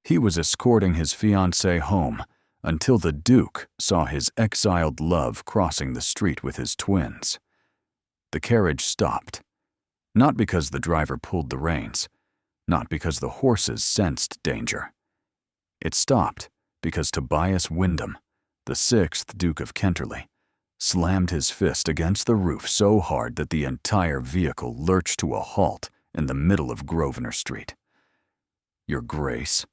He was escorting his fiancée home until the Duke saw his exiled love crossing the street with his twins. The carriage stopped, not because the driver pulled the reins, not because the horses sensed danger. It stopped because Tobias Wyndham, the 6th Duke of Kenterley, slammed his fist against the roof so hard that the entire vehicle lurched to a halt in the middle of Grosvenor Street. "Your Grace,"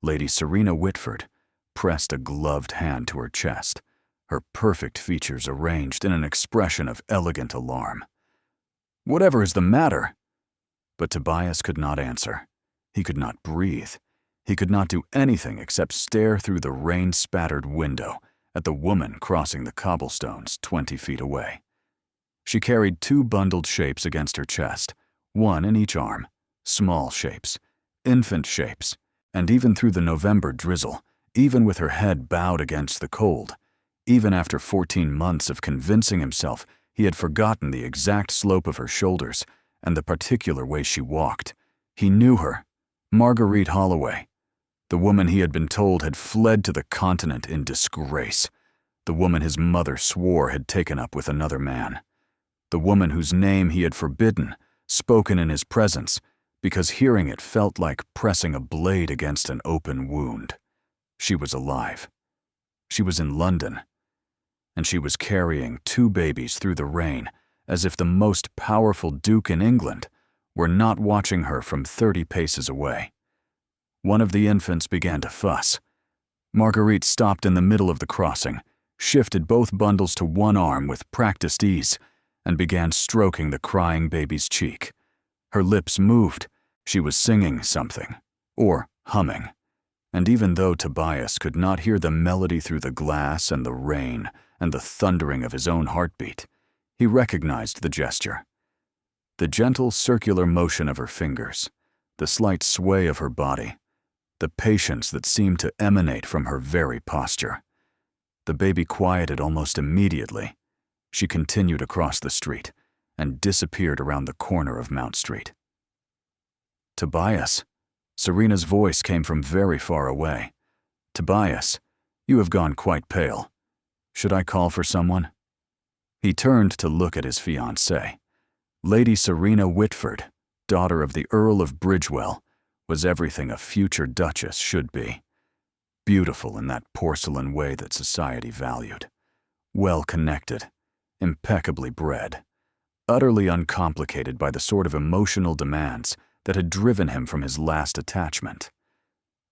Lady Serena Whitford pressed a gloved hand to her chest, her perfect features arranged in an expression of elegant alarm. "Whatever is the matter?" But Tobias could not answer. He could not breathe. He could not do anything except stare through the rain-spattered window at the woman crossing the cobblestones 20 feet away. She carried 2 bundled shapes against her chest, 1 in each arm, small shapes, infant shapes, and even through the November drizzle, even with her head bowed against the cold, even after 14 months of convincing himself he had forgotten the exact slope of her shoulders and the particular way she walked, he knew her, Marguerite Holloway, the woman he had been told had fled to the continent in disgrace, the woman his mother swore had taken up with another man, the woman whose name he had forbidden, spoken in his presence, because hearing it felt like pressing a blade against an open wound. She was alive. She was in London. And she was carrying 2 babies through the rain as if the most powerful Duke in England were not watching her from 30 paces away. One of the infants began to fuss. Marguerite stopped in the middle of the crossing, shifted both bundles to one arm with practiced ease, and began stroking the crying baby's cheek. Her lips moved. She was singing something, or humming. And even though Tobias could not hear the melody through the glass and the rain and the thundering of his own heartbeat, he recognized the gesture. The gentle circular motion of her fingers, the slight sway of her body, the patience that seemed to emanate from her very posture. The baby quieted almost immediately. She continued across the street and disappeared around the corner of Mount Street. "Tobias," Serena's voice came from very far away. "Tobias, you have gone quite pale. Should I call for someone?" He turned to look at his fiancée. Lady Serena Whitford, daughter of the Earl of Bridgewell, was everything a future duchess should be. Beautiful in that porcelain way that society valued. Well-connected, impeccably bred, utterly uncomplicated by the sort of emotional demands that had driven him from his last attachment.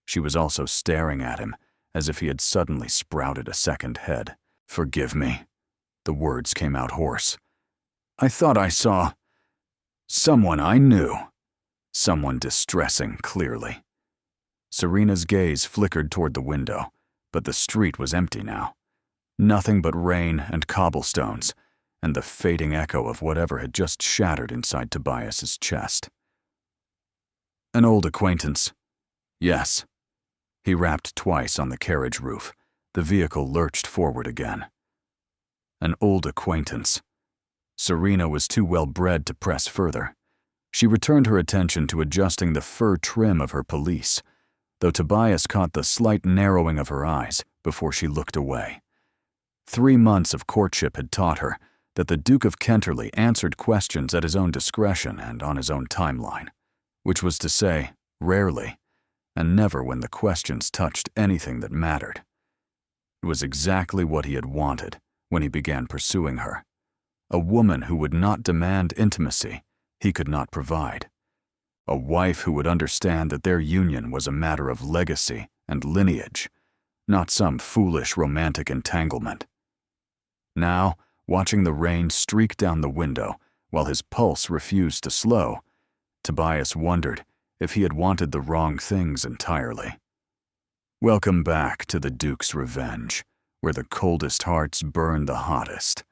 She was also staring at him as if he had suddenly sprouted a second head. "Forgive me." The words came out hoarse. "I thought I saw someone I knew. Someone distressing, clearly." Serena's gaze flickered toward the window, but the street was empty now. Nothing but rain and cobblestones, and the fading echo of whatever had just shattered inside Tobias's chest. "An old acquaintance." "Yes." He rapped twice on the carriage roof. The vehicle lurched forward again. "An old acquaintance." Serena was too well bred to press further. She returned her attention to adjusting the fur trim of her pelisse, though Tobias caught the slight narrowing of her eyes before she looked away. 3 months of courtship had taught her that the Duke of Kenterley answered questions at his own discretion and on his own timeline, which was to say, rarely, and never when the questions touched anything that mattered. It was exactly what he had wanted when he began pursuing her. A woman who would not demand intimacy he could not provide. A wife who would understand that their union was a matter of legacy and lineage, not some foolish romantic entanglement. Now, watching the rain streak down the window while his pulse refused to slow, Tobias wondered if he had wanted the wrong things entirely. Welcome back to the Duke's Revenge, where the coldest hearts burn the hottest.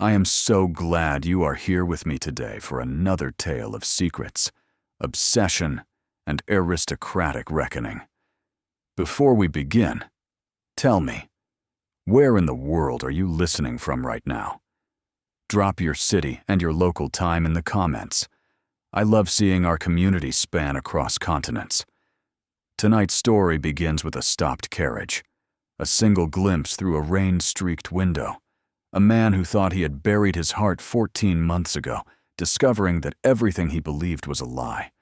I am so glad you are here with me today for another tale of secrets, obsession, and aristocratic reckoning. Before we begin, tell me, where in the world are you listening from right now? Drop your city and your local time in the comments. I love seeing our community span across continents. Tonight's story begins with a stopped carriage, a single glimpse through a rain-streaked window. A man who thought he had buried his heart 14 months ago, discovering that everything he believed was a lie.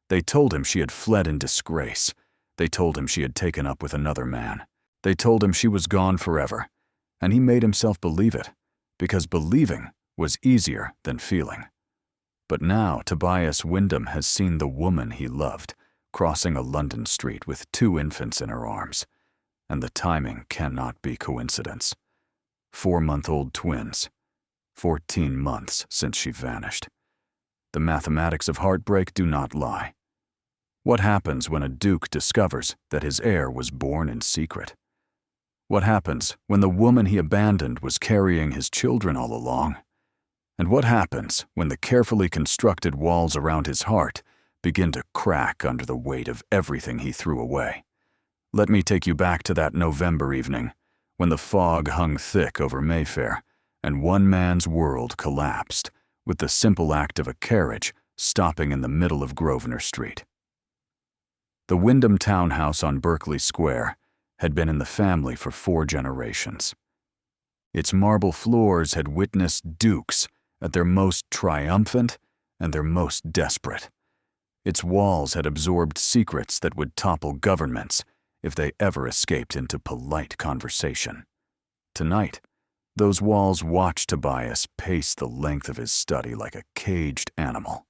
They told him she had fled in disgrace. They told him she had taken up with another man. They told him she was gone forever. And he made himself believe it, because believing was easier than feeling. But now Tobias Wyndham has seen the woman he loved crossing a London street with 2 infants in her arms. And the timing cannot be coincidence. 4-month-old twins. 14 months since she vanished. The mathematics of heartbreak do not lie. What happens when a duke discovers that his heir was born in secret? What happens when the woman he abandoned was carrying his children all along? And what happens when the carefully constructed walls around his heart begin to crack under the weight of everything he threw away? Let me take you back to that November evening, when the fog hung thick over Mayfair, and one man's world collapsed with the simple act of a carriage stopping in the middle of Grosvenor Street. The Wyndham townhouse on Berkeley Square had been in the family for 4 generations. Its marble floors had witnessed dukes at their most triumphant and their most desperate. Its walls had absorbed secrets that would topple governments if they ever escaped into polite conversation. Tonight, those walls watched Tobias pace the length of his study like a caged animal.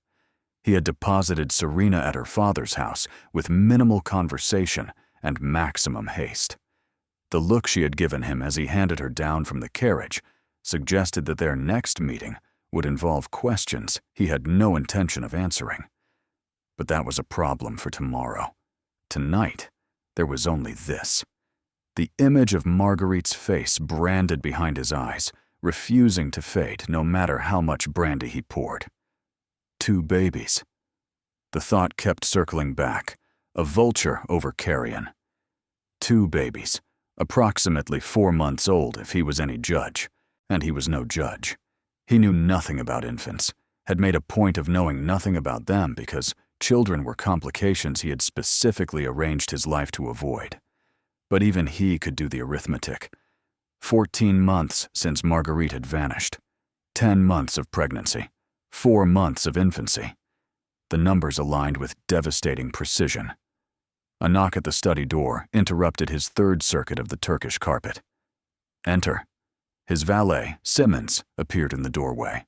He had deposited Serena at her father's house with minimal conversation and maximum haste. The look she had given him as he handed her down from the carriage suggested that their next meeting would involve questions he had no intention of answering. But that was a problem for tomorrow. Tonight, there was only this: the image of Marguerite's face branded behind his eyes, refusing to fade no matter how much brandy he poured. 2 babies. The thought kept circling back, a vulture over carrion. 2 babies, approximately 4 months old if he was any judge, and he was no judge. He knew nothing about infants, had made a point of knowing nothing about them because children were complications he had specifically arranged his life to avoid. But even he could do the arithmetic. 14 months since Marguerite had vanished. 10 months of pregnancy. 4 months of infancy. The numbers aligned with devastating precision. A knock at the study door interrupted his 3rd circuit of the Turkish carpet. Enter. His valet, Simmons, appeared in the doorway.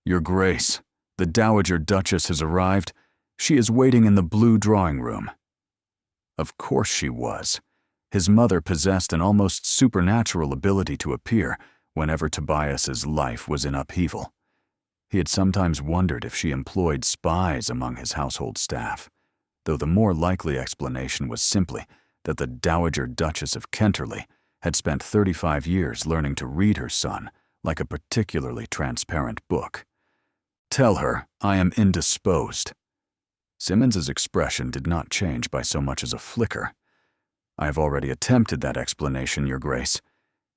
"Your Grace, the Dowager Duchess has arrived. She is waiting in the blue drawing room." Of course she was. His mother possessed an almost supernatural ability to appear whenever Tobias's life was in upheaval. He had sometimes wondered if she employed spies among his household staff, though the more likely explanation was simply that the Dowager Duchess of Kenterley had spent 35 years learning to read her son like a particularly transparent book. "Tell her I am indisposed." Simmons's expression did not change by so much as a flicker. "I have already attempted that explanation, Your Grace.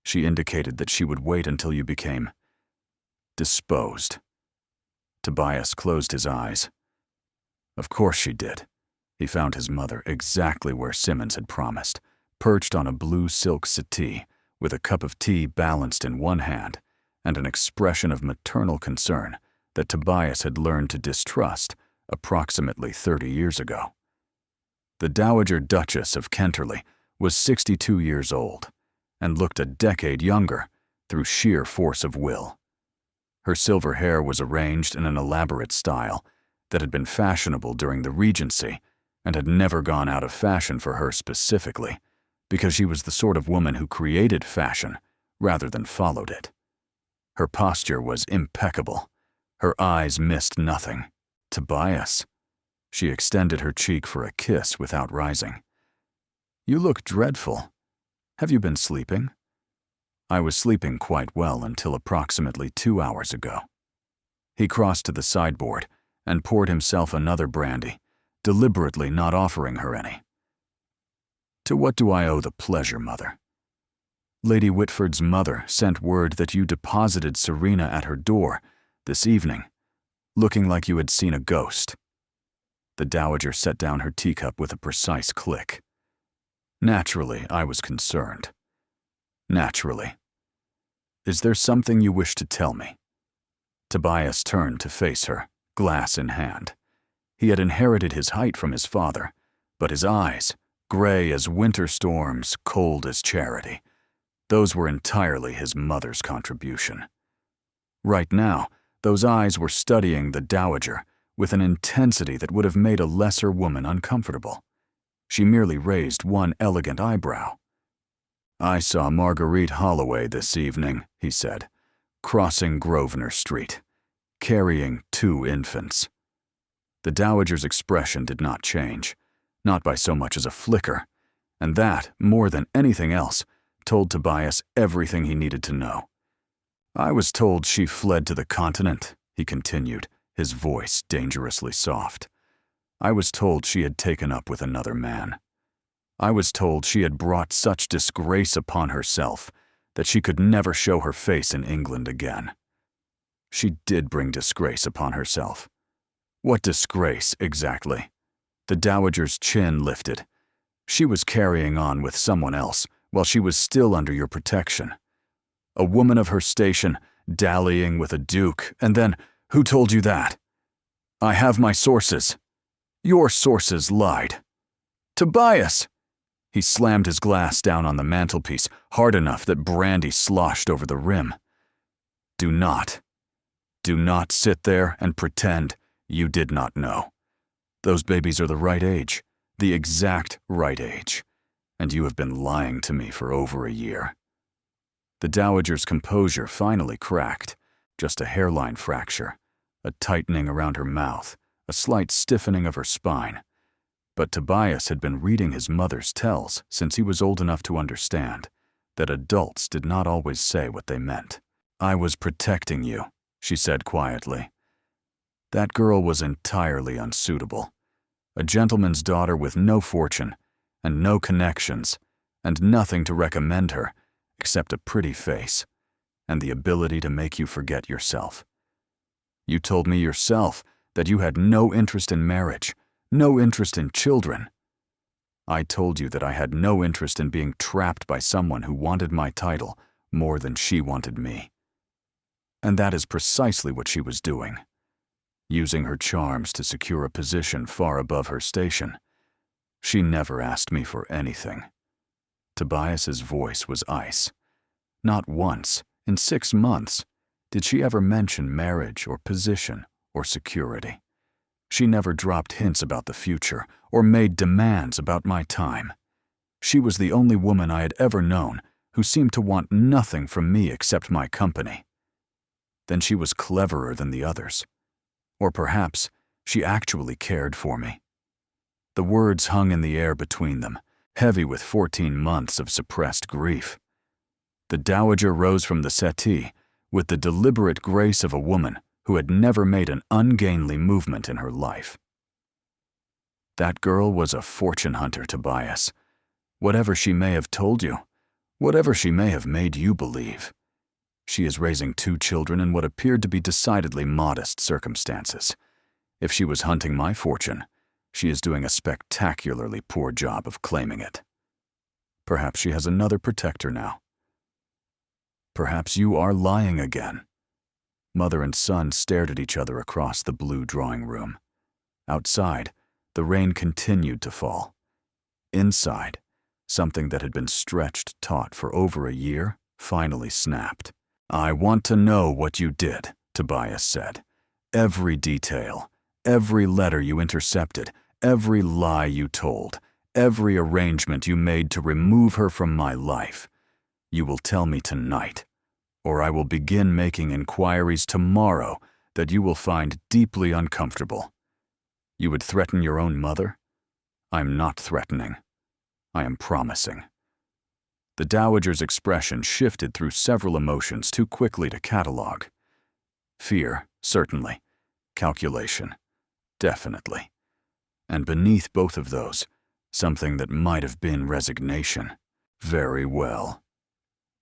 She indicated that she would wait until you became disposed." Tobias closed his eyes. Of course she did. He found his mother exactly where Simmons had promised, perched on a blue silk settee, with a cup of tea balanced in one hand, and an expression of maternal concern that Tobias had learned to distrust approximately 30 years ago. The Dowager Duchess of Kenterley was 62 years old, and looked a decade younger through sheer force of will. Her silver hair was arranged in an elaborate style that had been fashionable during the Regency and had never gone out of fashion for her specifically, because she was the sort of woman who created fashion rather than followed it. Her posture was impeccable. Her eyes missed nothing. "Tobias." She extended her cheek for a kiss without rising. "You look dreadful. Have you been sleeping?" "I was sleeping quite well until approximately 2 hours ago." He crossed to the sideboard and poured himself another brandy, deliberately not offering her any. "To what do I owe the pleasure, Mother?" "Lady Whitford's mother sent word that you deposited Serena at her door this evening, looking like you had seen a ghost." The dowager set down her teacup with a precise click. Naturally, I was concerned. Naturally. Is there something you wish to tell me? Tobias turned to face her, glass in hand. He had inherited his height from his father, but his eyes, gray as winter storms, cold as charity, those were entirely his mother's contribution. Right now, those eyes were studying the dowager with an intensity that would have made a lesser woman uncomfortable. She merely raised one elegant eyebrow. "I saw Marguerite Holloway this evening," he said, "crossing Grosvenor Street, carrying 2 infants." The dowager's expression did not change, not by so much as a flicker, and that, more than anything else, told Tobias everything he needed to know. "I was told she fled to the continent," he continued, his voice dangerously soft. "I was told she had taken up with another man. I was told she had brought such disgrace upon herself that she could never show her face in England again. She did bring disgrace upon herself. What disgrace, exactly?" The dowager's chin lifted. "She was carrying on with someone else while she was still under your protection. A woman of her station, dallying with a duke, and then, who told you that? I have my sources. Your sources lied. Tobias!" He slammed his glass down on the mantelpiece hard enough that brandy sloshed over the rim. Do not sit there and pretend you did not know. Those babies are the right age, the exact right age, and you have been lying to me for over a year." The dowager's composure finally cracked, just a hairline fracture, a tightening around her mouth, a slight stiffening of her spine. But Tobias had been reading his mother's tells since he was old enough to understand that adults did not always say what they meant. "I was protecting you," she said quietly. "That girl was entirely unsuitable. A gentleman's daughter with no fortune, and no connections, and nothing to recommend her except a pretty face, and the ability to make you forget yourself. You told me yourself that you had no interest in marriage, no interest in children. I told you that I had no interest in being trapped by someone who wanted my title more than she wanted me. And that is precisely what she was doing, using her charms to secure a position far above her station. She never asked me for anything." Tobias's voice was ice. Not once, in 6 months, did she ever mention marriage or position or security. She never dropped hints about the future or made demands about my time. She was the only woman I had ever known who seemed to want nothing from me except my company. Then she was cleverer than the others. Or perhaps she actually cared for me. The words hung in the air between them, heavy with 14 months of suppressed grief. The dowager rose from the settee with the deliberate grace of a woman who had never made an ungainly movement in her life. "That girl was a fortune hunter, Tobias. Whatever she may have told you, whatever she may have made you believe. She is raising 2 children in what appeared to be decidedly modest circumstances. If she was hunting my fortune, she is doing a spectacularly poor job of claiming it. Perhaps she has another protector now. Perhaps you are lying again." Mother and son stared at each other across the blue drawing room. Outside, the rain continued to fall. Inside, something that had been stretched taut for over a year finally snapped. "I want to know what you did," Tobias said. "Every detail, every letter you intercepted, every lie you told, every arrangement you made to remove her from my life. You will tell me tonight, or I will begin making inquiries tomorrow that you will find deeply uncomfortable. You would threaten your own mother? I am not threatening. I am promising." The dowager's expression shifted through several emotions too quickly to catalogue. Fear, certainly. Calculation, definitely. And beneath both of those, something that might have been resignation. "Very well."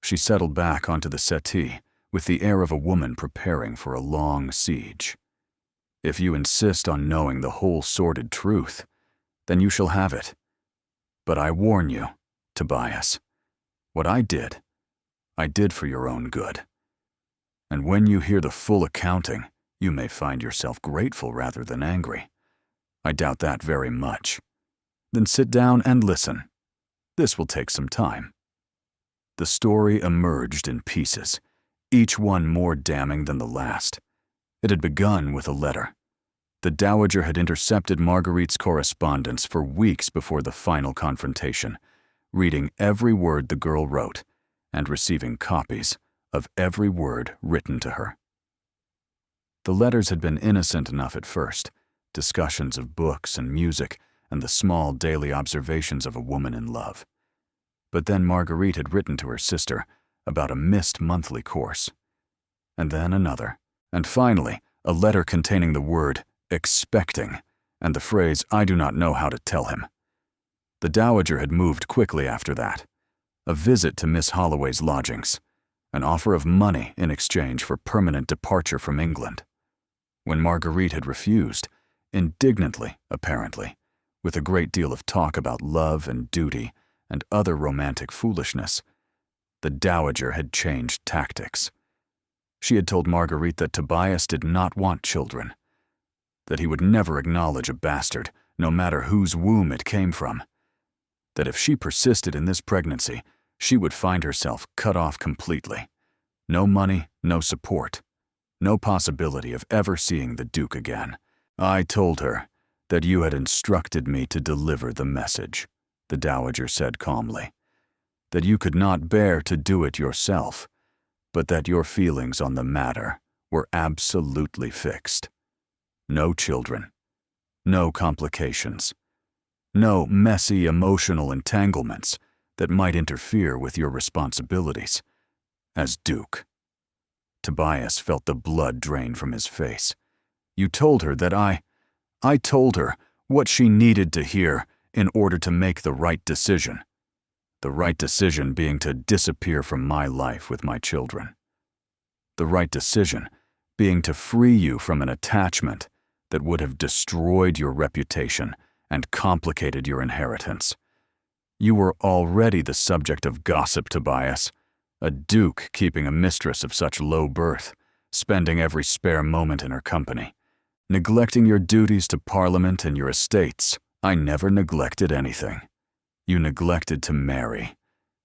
She settled back onto the settee with the air of a woman preparing for a long siege. If you insist on knowing the whole sordid truth, then you shall have it. But I warn you, Tobias, what I did for your own good. And when you hear the full accounting, you may find yourself grateful rather than angry. I doubt that very much. Then sit down and listen. This will take some time. The story emerged in pieces, each one more damning than the last. It had begun with a letter. The Dowager had intercepted Marguerite's correspondence for weeks before the final confrontation, reading every word the girl wrote and receiving copies of every word written to her. The letters had been innocent enough at first, discussions of books and music and the small daily observations of a woman in love. But then Marguerite had written to her sister about a missed monthly course. And then another, and finally a letter containing the word expecting and the phrase, "I do not know how to tell him." The Dowager had moved quickly after that. A visit to Miss Holloway's lodgings, an offer of money in exchange for permanent departure from England. When Marguerite had refused, indignantly, apparently, with a great deal of talk about love and duty and other romantic foolishness, the Dowager had changed tactics. She had told Marguerite that Tobias did not want children, that he would never acknowledge a bastard, no matter whose womb it came from, that if she persisted in this pregnancy, she would find herself cut off completely. No money, no support, no possibility of ever seeing the Duke again. "I told her that you had instructed me to deliver the message," the Dowager said calmly, "that you could not bear to do it yourself, but that your feelings on the matter were absolutely fixed. No children, no complications, no messy emotional entanglements that might interfere with your responsibilities as Duke." Tobias felt the blood drain from his face. "You told her that I told her what she needed to hear in order to make the right decision. The right decision being to disappear from my life with my children. The right decision being to free you from an attachment that would have destroyed your reputation and complicated your inheritance. You were already the subject of gossip, Tobias, a duke keeping a mistress of such low birth, spending every spare moment in her company, neglecting your duties to Parliament and your estates. I never neglected anything. You neglected to marry.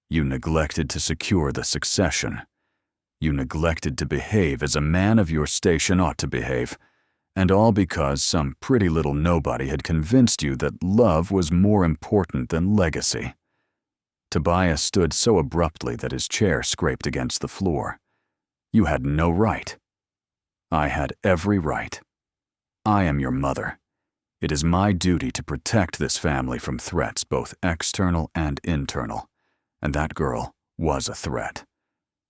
You neglected to secure the succession. You neglected to behave as a man of your station ought to behave, and all because some pretty little nobody had convinced you that love was more important than legacy." Tobias stood so abruptly that his chair scraped against the floor. "You had no right. I had every right. I am your mother. It is my duty to protect this family from threats both external and internal, and that girl was a threat.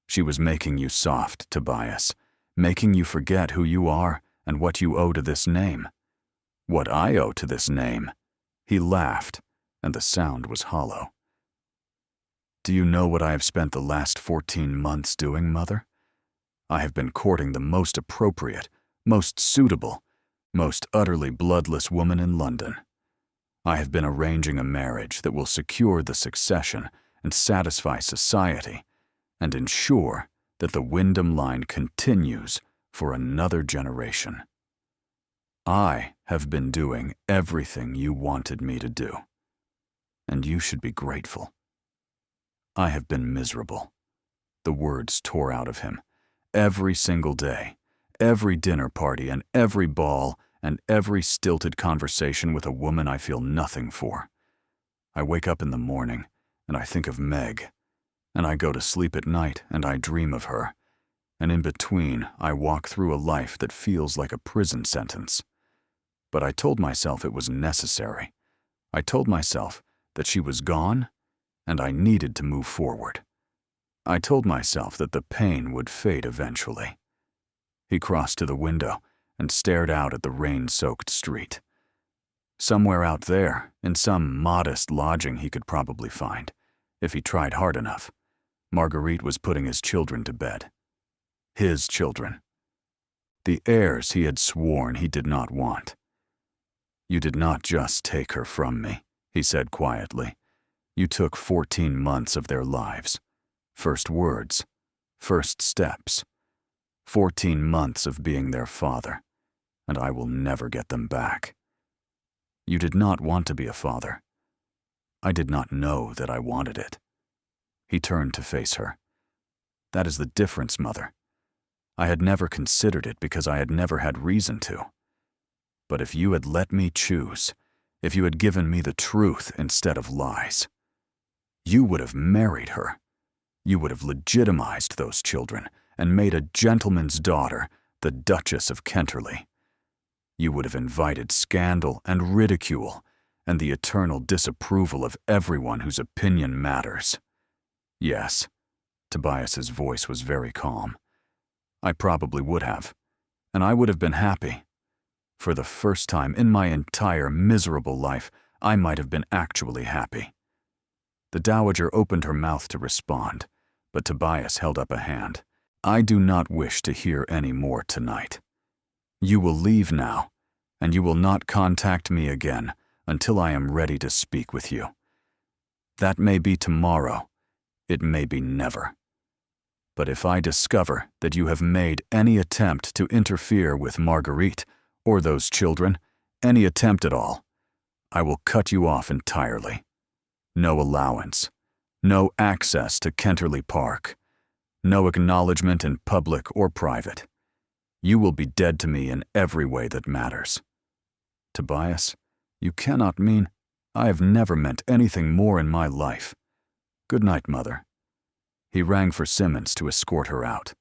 She was making you soft, Tobias, making you forget who you are and what you owe to this name. What I owe to this name." He laughed, and the sound was hollow. "Do you know what I have spent the last 14 months doing, Mother? I have been courting the most appropriate, most suitable, most utterly bloodless woman in London. I have been arranging a marriage that will secure the succession and satisfy society and ensure that the Wyndham line continues for another generation. I have been doing everything you wanted me to do, and you should be grateful. I have been miserable." The words tore out of him. "Every single day, every dinner party and every ball and every stilted conversation with a woman I feel nothing for. I wake up in the morning and I think of Meg, and I go to sleep at night and I dream of her, and in between I walk through a life that feels like a prison sentence. But I told myself it was necessary. I told myself that she was gone and I needed to move forward. I told myself that the pain would fade eventually." He crossed to the window and stared out at the rain-soaked street. Somewhere out there, in some modest lodging he could probably find, if he tried hard enough, Marguerite was putting his children to bed. His children. the heirs he had sworn he did not want. "You did not just take her from me," he said quietly. "You took 14 months of their lives. First words, first steps. 14 months of being their father, and I will never get them back. You did not want to be a father. I did not know that I wanted it." He turned to face her. "That is the difference, Mother. I had never considered it because I had never had reason to. But if you had let me choose, if you had given me the truth instead of lies, you would have married her. You would have legitimized those children and made a gentleman's daughter the Duchess of Kenterley. You would have invited scandal and ridicule and the eternal disapproval of everyone whose opinion matters." "Yes," Tobias's voice was very calm. "I probably would have, and I would have been happy. For the first time in my entire miserable life, I might have been actually happy." The Dowager opened her mouth to respond, but Tobias held up a hand. "I do not wish to hear any more tonight. You will leave now, and you will not contact me again until I am ready to speak with you. That may be tomorrow, it may be never. But if I discover that you have made any attempt to interfere with Marguerite or those children, any attempt at all, I will cut you off entirely. No allowance, no access to Kenterley Park, no acknowledgement in public or private. You will be dead to me in every way that matters." "Tobias, you cannot mean—" "I have never meant anything more in my life. Good night, Mother." He rang for Simmons to escort her out.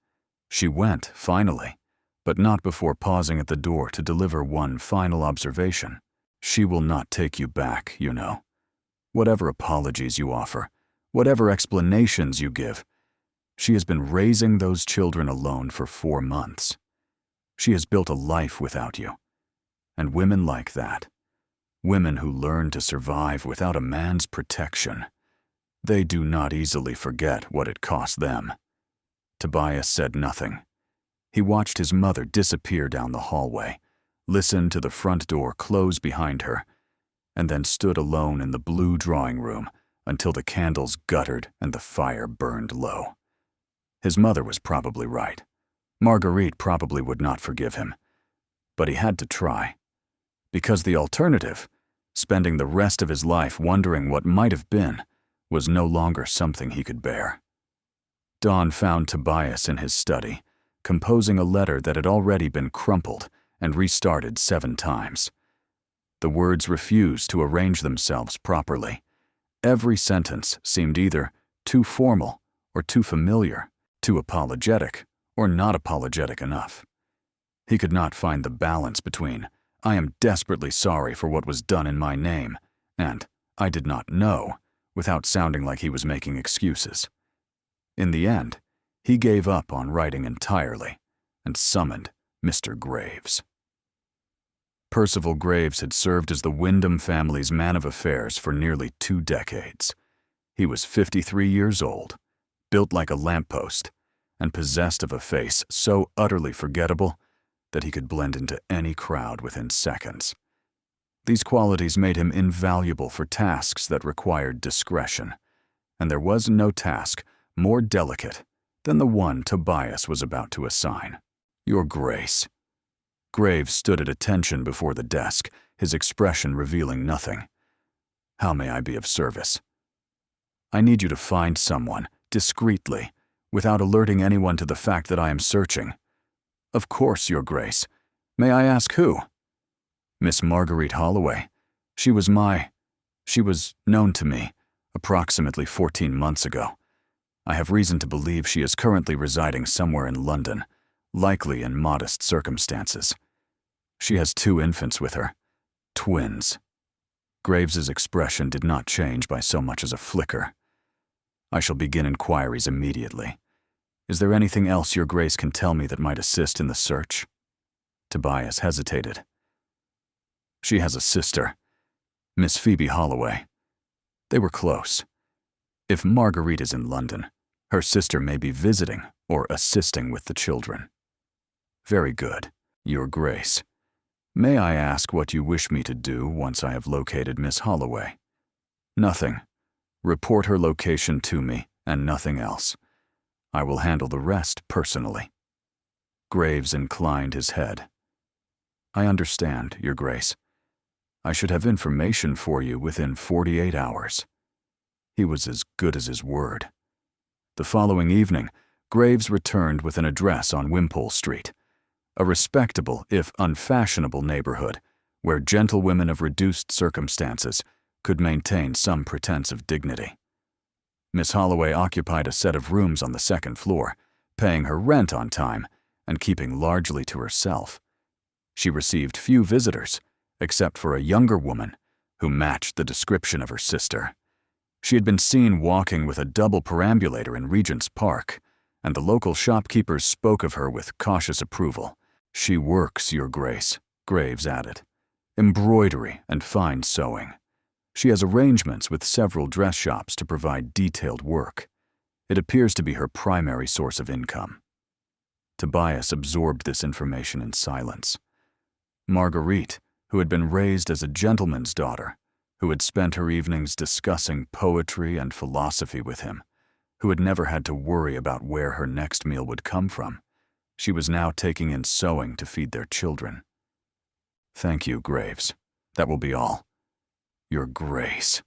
She went, finally, but not before pausing at the door to deliver one final observation. "She will not take you back, you know. Whatever apologies you offer, whatever explanations you give, she has been raising those children alone for 4 months. She has built a life without you. And women like that, women who learn to survive without a man's protection, they do not easily forget what it cost them." Tobias said nothing. He watched his mother disappear down the hallway, listened to the front door close behind her, and then stood alone in the blue drawing room until the candles guttered and the fire burned low. His mother was probably right. Marguerite probably would not forgive him. But he had to try. Because the alternative, spending the rest of his life wondering what might have been, was no longer something he could bear. Dawn found Tobias in his study, composing a letter that had already been crumpled and restarted 7 times. The words refused to arrange themselves properly. Every sentence seemed either too formal or too familiar, too apologetic or not apologetic enough. He could not find the balance between "I am desperately sorry for what was done in my name" and "I did not know," without sounding like he was making excuses. In the end, he gave up on writing entirely and summoned Mr. Graves. Percival Graves had served as the Wyndham family's man of affairs for nearly 2 decades. He was 53 years old, built like a lamppost, and possessed of a face so utterly forgettable that he could blend into any crowd within seconds. These qualities made him invaluable for tasks that required discretion, and there was no task more delicate than the one Tobias was about to assign. "Your Grace." Graves stood at attention before the desk, his expression revealing nothing. "How may I be of service?" "I need you to find someone, discreetly, without alerting anyone to the fact that I am searching." "Of course, Your Grace. May I ask who?" "Miss Marguerite Holloway. She was known to me approximately 14 months ago. I have reason to believe she is currently residing somewhere in London, likely in modest circumstances. She has 2 infants with her. Twins." Graves's expression did not change by so much as a flicker. "I shall begin inquiries immediately. Is there anything else Your Grace can tell me that might assist in the search?" Tobias hesitated. "She has a sister, Miss Phoebe Holloway. They were close. If Marguerite is in London, her sister may be visiting or assisting with the children." Very good, Your Grace. May I ask what you wish me to do once I have located Miss Holloway? Nothing. Report her location to me, and nothing else. I will handle the rest personally. Graves inclined his head. I understand, Your Grace. I should have information for you within 48 hours. He was as good as his word. The following evening, Graves returned with an address on Wimpole Street, a respectable, if unfashionable neighborhood where gentlewomen of reduced circumstances could maintain some pretense of dignity. Miss Holloway occupied a set of rooms on the second floor, paying her rent on time and keeping largely to herself. She received few visitors, except for a younger woman who matched the description of her sister. She had been seen walking with a double perambulator in Regent's Park, and the local shopkeepers spoke of her with cautious approval. She works, Your Grace, Graves added. Embroidery and fine sewing. She has arrangements with several dress shops to provide detailed work. It appears to be her primary source of income. Tobias absorbed this information in silence. Marguerite, who had been raised as a gentleman's daughter, who had spent her evenings discussing poetry and philosophy with him, who had never had to worry about where her next meal would come from. She was now taking in sewing to feed their children. Thank you, Graves. That will be all. Your Grace.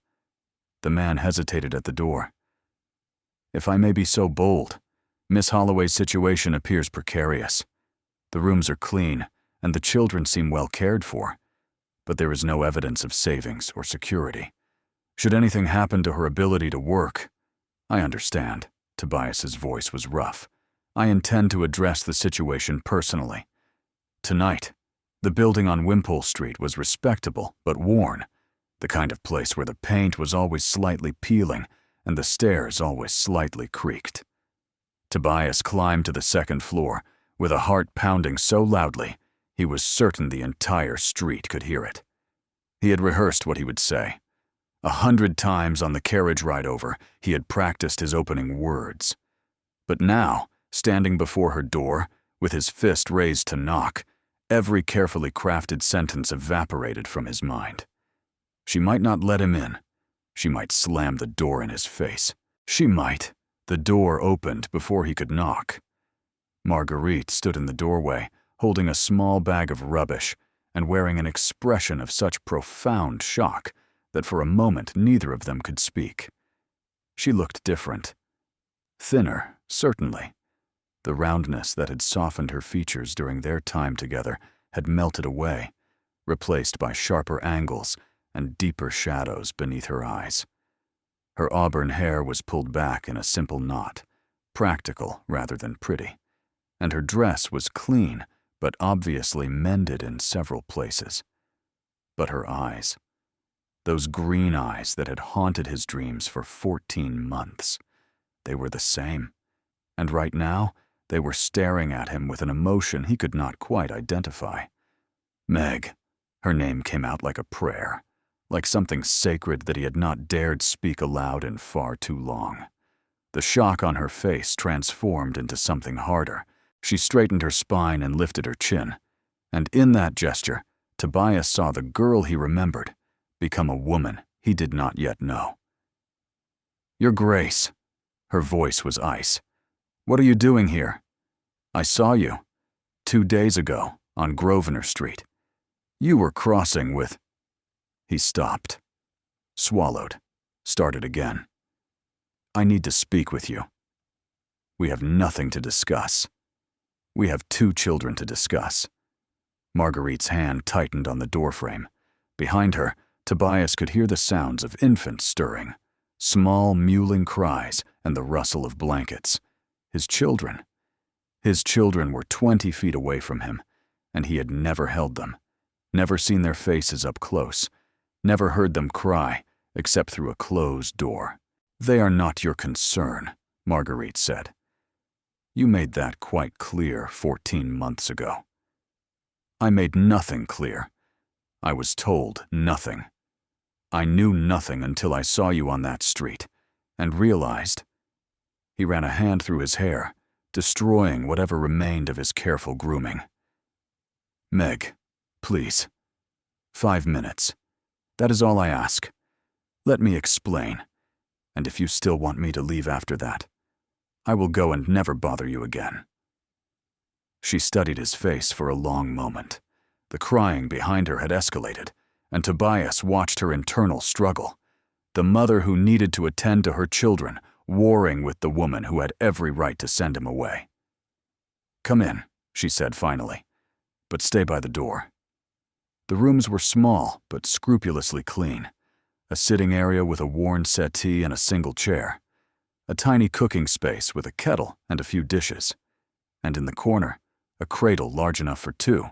The man hesitated at the door. If I may be so bold, Miss Holloway's situation appears precarious. The rooms are clean, and the children seem well cared for, but there is no evidence of savings or security. Should anything happen to her ability to work, I understand. Tobias's voice was rough. I intend to address the situation personally. Tonight, the building on Wimpole Street was respectable but worn, the kind of place where the paint was always slightly peeling and the stairs always slightly creaked. Tobias climbed to the second floor with a heart pounding so loudly he was certain the entire street could hear it. He had rehearsed what he would say. 100 times on the carriage ride over, he had practiced his opening words. But now, standing before her door, with his fist raised to knock, every carefully crafted sentence evaporated from his mind. She might not let him in. She might slam the door in his face. She might. The door opened before he could knock. Marguerite stood in the doorway, holding a small bag of rubbish and wearing an expression of such profound shock that for a moment neither of them could speak. She looked different. Thinner, certainly. The roundness that had softened her features during their time together had melted away, replaced by sharper angles and deeper shadows beneath her eyes. Her auburn hair was pulled back in a simple knot, practical rather than pretty, and her dress was clean but obviously mended in several places. But her eyes, those green eyes that had haunted his dreams for 14 months, they were the same, and right now they were staring at him with an emotion he could not quite identify. Meg. Her name came out like a prayer, like something sacred that he had not dared speak aloud in far too long. The shock on her face transformed into something harder. She straightened her spine and lifted her chin, and in that gesture, Tobias saw the girl he remembered become a woman he did not yet know. Your Grace. Her voice was ice. What are you doing here? I saw you 2 days ago on Grosvenor Street. You were crossing with... He stopped, swallowed, started again. I need to speak with you. We have nothing to discuss. We have 2 children to discuss. Marguerite's hand tightened on the doorframe. Behind her, Tobias could hear the sounds of infants stirring, small mewling cries and the rustle of blankets. His children. His children were 20 feet away from him, and he had never held them, never seen their faces up close, never heard them cry except through a closed door. They are not your concern, Marguerite said. You made that quite clear 14 months ago. I made nothing clear. I was told nothing. I knew nothing until I saw you on that street, and realized... He ran a hand through his hair, destroying whatever remained of his careful grooming. Meg, please. 5 minutes. That is all I ask. Let me explain, and if you still want me to leave after that, I will go and never bother you again." She studied his face for a long moment. The crying behind her had escalated, and Tobias watched her internal struggle. The mother who needed to attend to her children, warring with the woman who had every right to send him away. "Come in," she said finally, "but stay by the door." The rooms were small, but scrupulously clean. A sitting area with a worn settee and a single chair. A tiny cooking space with a kettle and a few dishes. And in the corner, a cradle large enough for two,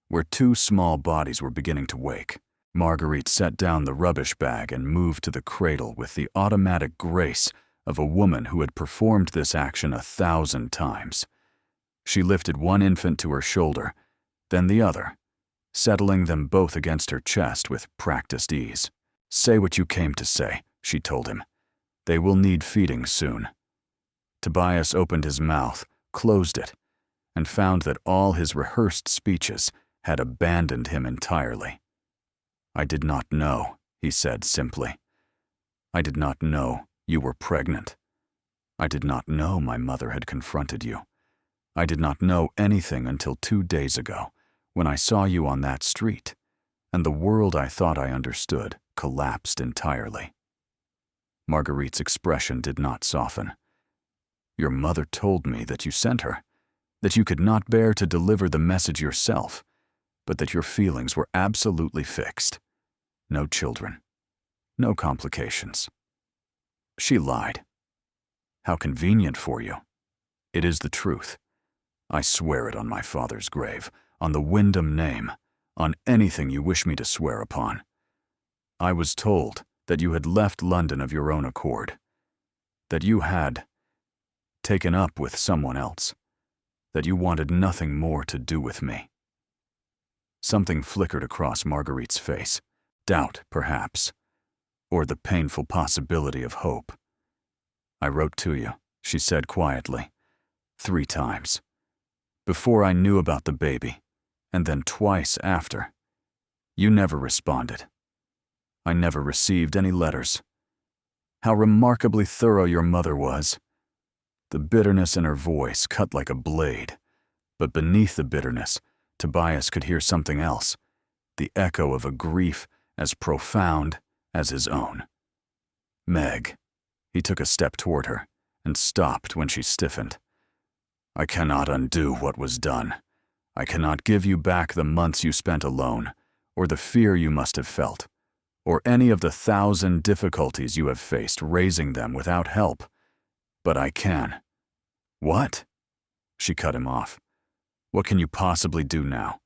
where two small bodies were beginning to wake. Marguerite set down the rubbish bag and moved to the cradle with the automatic grace of a woman who had performed this action 1,000 times. She lifted one infant to her shoulder, then the other, settling them both against her chest with practiced ease. "Say what you came to say," she told him. "They will need feeding soon." Tobias opened his mouth, closed it, and found that all his rehearsed speeches had abandoned him entirely. "I did not know," he said simply. "I did not know you were pregnant. I did not know my mother had confronted you. I did not know anything until 2 days ago, when I saw you on that street, and the world I thought I understood collapsed entirely." Marguerite's expression did not soften. "Your mother told me that you sent her, that you could not bear to deliver the message yourself, but that your feelings were absolutely fixed. No children, no complications." She lied. "How convenient for you. It is the truth. I swear it on my father's grave, on the Wyndham name, on anything you wish me to swear upon. I was told that you had left London of your own accord, that you had taken up with someone else, that you wanted nothing more to do with me." Something flickered across Marguerite's face. Doubt, perhaps, or the painful possibility of hope. "I wrote to you," she said quietly, 3 times. "Before I knew about the baby, and then twice after. You never responded. I never received any letters. How remarkably thorough your mother was." The bitterness in her voice cut like a blade, but beneath the bitterness, Tobias could hear something else, the echo of a grief as profound as his own. "Meg." He took a step toward her, and stopped when she stiffened. "I cannot undo what was done. I cannot give you back the months you spent alone, or the fear you must have felt, or any of the 1,000 difficulties you have faced raising them without help. But I can." "What?" She cut him off. "What can you possibly do now?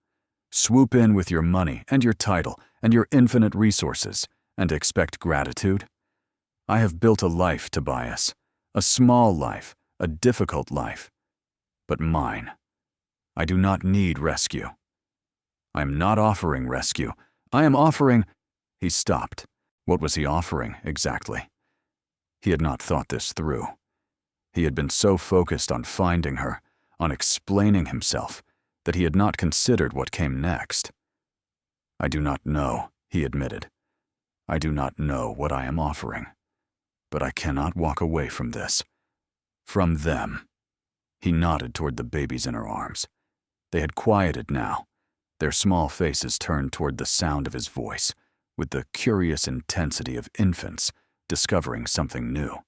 Swoop in with your money and your title and your infinite resources and expect gratitude? I have built a life, Tobias, a small life, a difficult life, but mine. I do not need rescue. I am not offering rescue. I am offering—" He stopped. What was he offering, exactly? He had not thought this through. He had been so focused on finding her, on explaining himself, that he had not considered what came next. "I do not know," he admitted. "I do not know what I am offering. But I cannot walk away from this. From them." He nodded toward the babies in her arms. They had quieted now, their small faces turned toward the sound of his voice, with the curious intensity of infants discovering something new.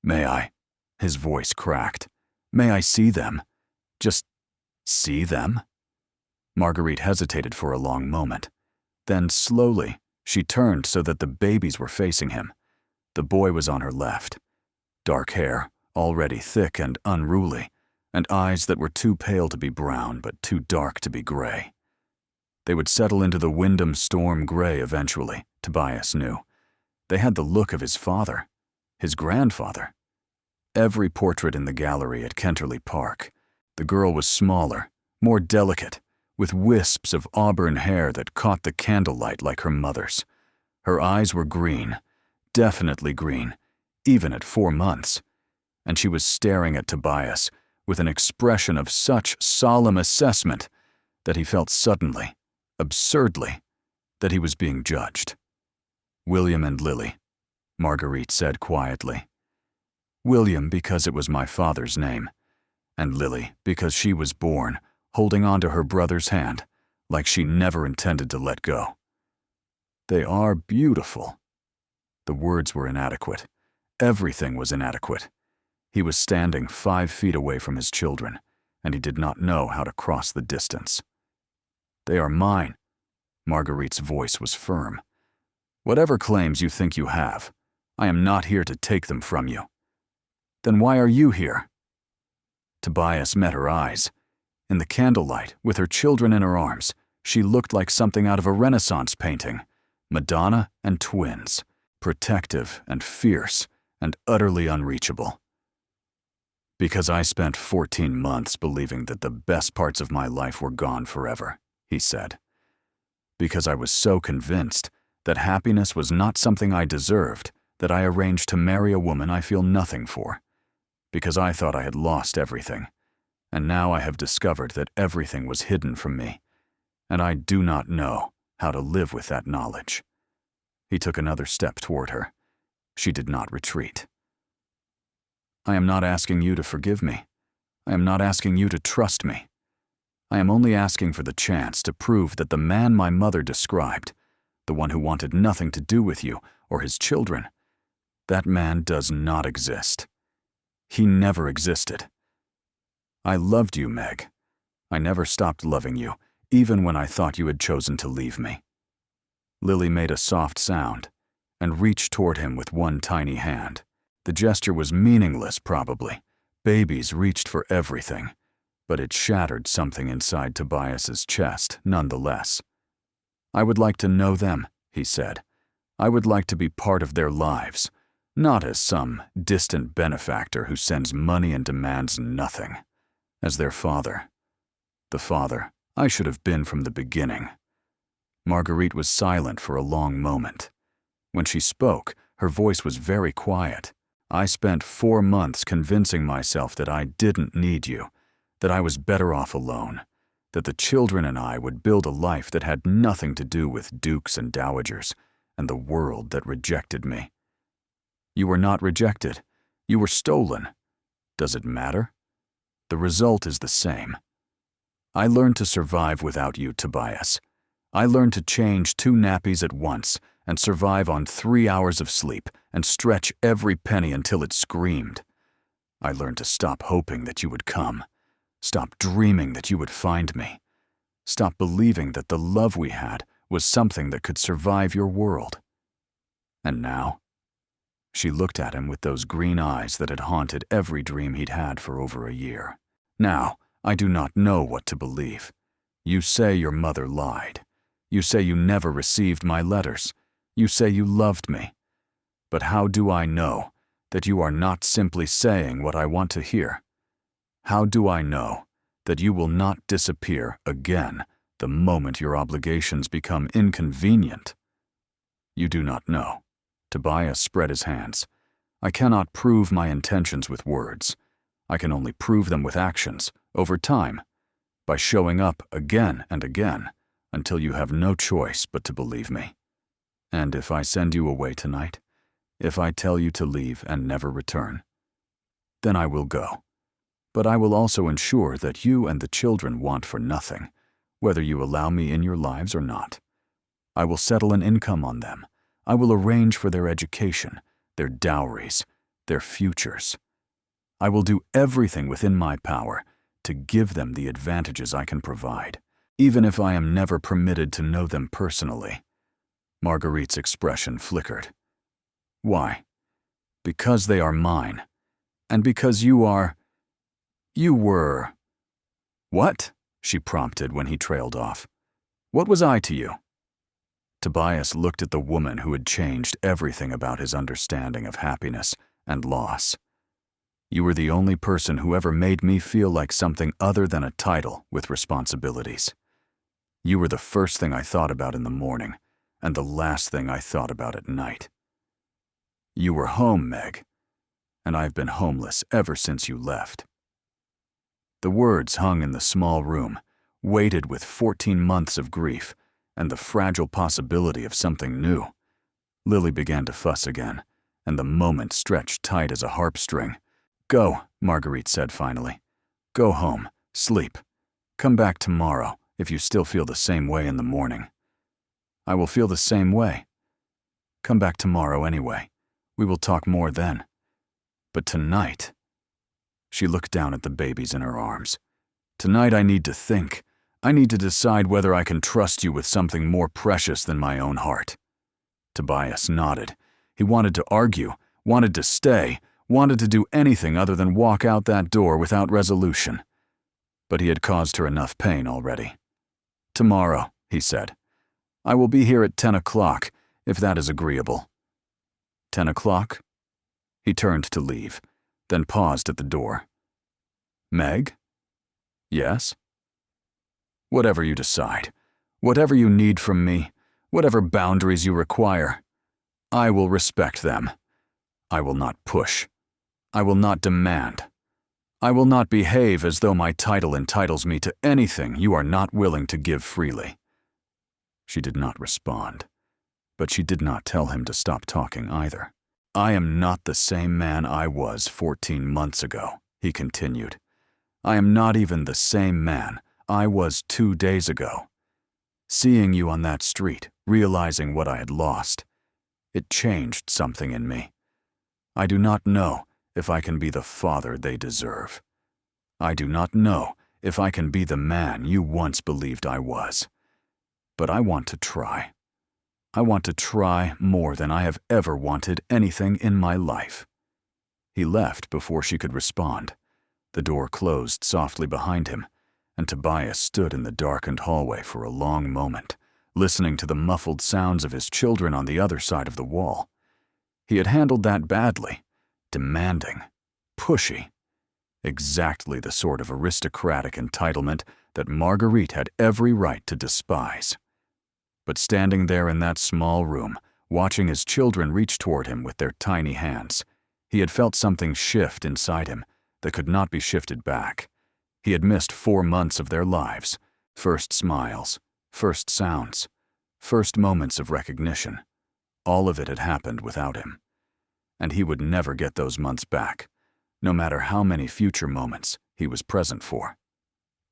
"May I?" His voice cracked. "May I see them? Just see them?" Marguerite hesitated for a long moment. Then, slowly, she turned so that the babies were facing him. The boy was on her left. Dark hair, already thick and unruly, and eyes that were too pale to be brown but too dark to be gray. They would settle into the Wyndham storm gray eventually, Tobias knew. They had the look of his father, his grandfather. Every portrait in the gallery at Kenterley Park. The girl was smaller, more delicate, with wisps of auburn hair that caught the candlelight like her mother's. Her eyes were green, definitely green, even at 4 months. And she was staring at Tobias with an expression of such solemn assessment that he felt suddenly, absurdly, that he was being judged. William and Lily, Marguerite said quietly. William because it was my father's name, and Lily because she was born holding on to her brother's hand like she never intended to let go. They are beautiful. The words were inadequate. Everything was inadequate. He was standing 5 feet away from his children, and he did not know how to cross the distance. They are mine. Marguerite's voice was firm. Whatever claims you think you have, I am not here to take them from you. Then why are you here? Tobias met her eyes. In the candlelight, with her children in her arms, she looked like something out of a Renaissance painting. Madonna and twins, protective and fierce and utterly unreachable. Because I spent 14 months believing that the best parts of my life were gone forever, he said. Because I was so convinced that happiness was not something I deserved that I arranged to marry a woman I feel nothing for. Because I thought I had lost everything, and now I have discovered that everything was hidden from me, and I do not know how to live with that knowledge. He took another step toward her. She did not retreat. I am not asking you to forgive me. I am not asking you to trust me. I am only asking for the chance to prove that the man my mother described, the one who wanted nothing to do with you or his children, that man does not exist. He never existed. I loved you, Meg. I never stopped loving you, even when I thought you had chosen to leave me. Lily made a soft sound and reached toward him with one tiny hand. The gesture was meaningless, probably. Babies reached for everything, but it shattered something inside Tobias's chest nonetheless. I would like to know them, he said. I would like to be part of their lives, not as some distant benefactor who sends money and demands nothing. As their father. The father I should have been from the beginning. Marguerite was silent for a long moment. When she spoke, her voice was very quiet. I spent 4 months convincing myself that I didn't need you, that I was better off alone, that the children and I would build a life that had nothing to do with dukes and dowagers and the world that rejected me. You were not rejected. You were stolen. Does it matter? The result is the same. I learned to survive without you, Tobias. I learned to change 2 nappies at once and survive on 3 hours of sleep and stretch every penny until it screamed. I learned to stop hoping that you would come, stop dreaming that you would find me, stop believing that the love we had was something that could survive your world. And now? She looked at him with those green eyes that had haunted every dream he'd had for over a year. Now, I do not know what to believe. You say your mother lied. You say you never received my letters. You say you loved me. But how do I know that you are not simply saying what I want to hear? How do I know that you will not disappear again the moment your obligations become inconvenient? You do not know. Tobias spread his hands. I cannot prove my intentions with words. I can only prove them with actions, over time, by showing up again and again until you have no choice but to believe me. And if I send you away tonight, if I tell you to leave and never return, then I will go. But I will also ensure that you and the children want for nothing, whether you allow me in your lives or not. I will settle an income on them. I will arrange for their education, their dowries, their futures. I will do everything within my power to give them the advantages I can provide, even if I am never permitted to know them personally. Marguerite's expression flickered. Why? Because they are mine, and because you were. What? She prompted when he trailed off. What was I to you? Tobias looked at the woman who had changed everything about his understanding of happiness and loss. You were the only person who ever made me feel like something other than a title with responsibilities. You were the first thing I thought about in the morning, and the last thing I thought about at night. You were home, Meg, and I've been homeless ever since you left. The words hung in the small room, weighted with 14 months of grief and the fragile possibility of something new. Lily began to fuss again, and the moment stretched tight as a harp string. "Go," Marguerite said finally. "Go home, sleep. Come back tomorrow if you still feel the same way in the morning." "I will feel the same way." "Come back tomorrow anyway. We will talk more then. But tonight—" She looked down at the babies in her arms. "Tonight I need to think. I need to decide whether I can trust you with something more precious than my own heart." Tobias nodded. He wanted to argue, wanted to stay, wanted to do anything other than walk out that door without resolution. But he had caused her enough pain already. "Tomorrow," he said. "I will be here at 10 o'clock, if that is agreeable." 10 o'clock? He turned to leave, then paused at the door. "Meg?" "Yes?" "Whatever you decide, whatever you need from me, whatever boundaries you require, I will respect them. I will not push. I will not demand. I will not behave as though my title entitles me to anything you are not willing to give freely." She did not respond, but she did not tell him to stop talking either. "I am not the same man I was 14 months ago," he continued. "I am not even the same man I was 2 days ago. Seeing you on that street, realizing what I had lost, it changed something in me. I do not know if I can be the father they deserve. I do not know if I can be the man you once believed I was. But I want to try. I want to try more than I have ever wanted anything in my life." He left before she could respond. The door closed softly behind him, and Tobias stood in the darkened hallway for a long moment, listening to the muffled sounds of his children on the other side of the wall. He had handled that badly, demanding, pushy, exactly the sort of aristocratic entitlement that Marguerite had every right to despise. But standing there in that small room, watching his children reach toward him with their tiny hands, he had felt something shift inside him that could not be shifted back. He had missed 4 months of their lives, first smiles, first sounds, first moments of recognition. All of it had happened without him. And he would never get those months back, no matter how many future moments he was present for.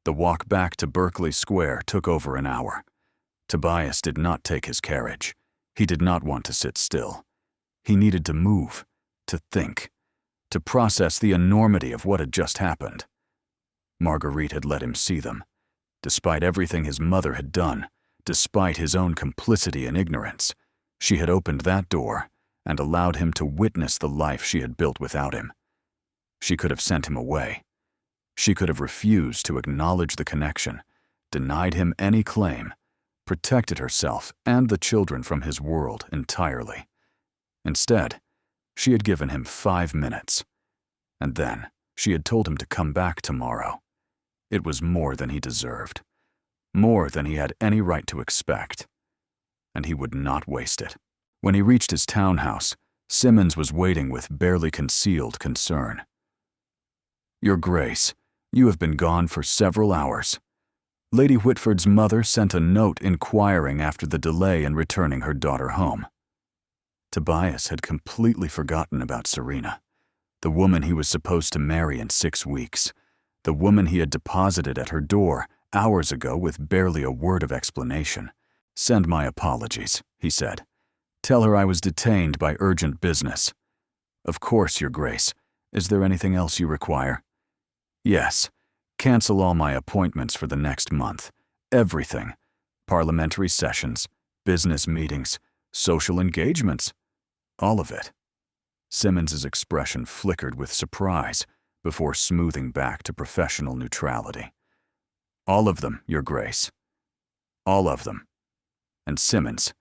The walk back to Berkeley Square took over an hour. Tobias did not take his carriage. He did not want to sit still. He needed to move, to think, to process the enormity of what had just happened. Marguerite had let him see them. Despite everything his mother had done, despite his own complicity and ignorance, she had opened that door and allowed him to witness the life she had built without him. She could have sent him away. She could have refused to acknowledge the connection, denied him any claim, protected herself and the children from his world entirely. Instead, she had given him 5 minutes, and then she had told him to come back tomorrow. It was more than he deserved, more than he had any right to expect, and he would not waste it. When he reached his townhouse, Simmons was waiting with barely concealed concern. "Your Grace, you have been gone for several hours. Lady Whitford's mother sent a note inquiring after the delay in returning her daughter home." Tobias had completely forgotten about Serena, the woman he was supposed to marry in 6 weeks, the woman he had deposited at her door hours ago with barely a word of explanation. "Send my apologies," he said. "Tell her I was detained by urgent business." "Of course, Your Grace. Is there anything else you require?" "Yes. Cancel all my appointments for the next month. Everything. Parliamentary sessions, business meetings, social engagements. All of it." Simmons's expression flickered with surprise before smoothing back to professional neutrality. "All of them, Your Grace. All of them. And Simmons,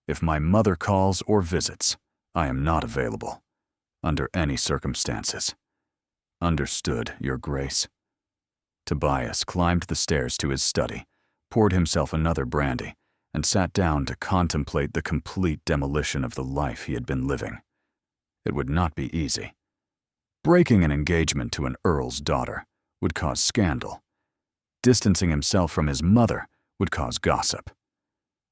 if my mother calls or visits, I am not available, under any circumstances. Understood, Your Grace." Tobias climbed the stairs to his study, poured himself another brandy, and sat down to contemplate the complete demolition of the life he had been living. It would not be easy. Breaking an engagement to an earl's daughter would cause scandal. distancing himself from his mother would cause gossip.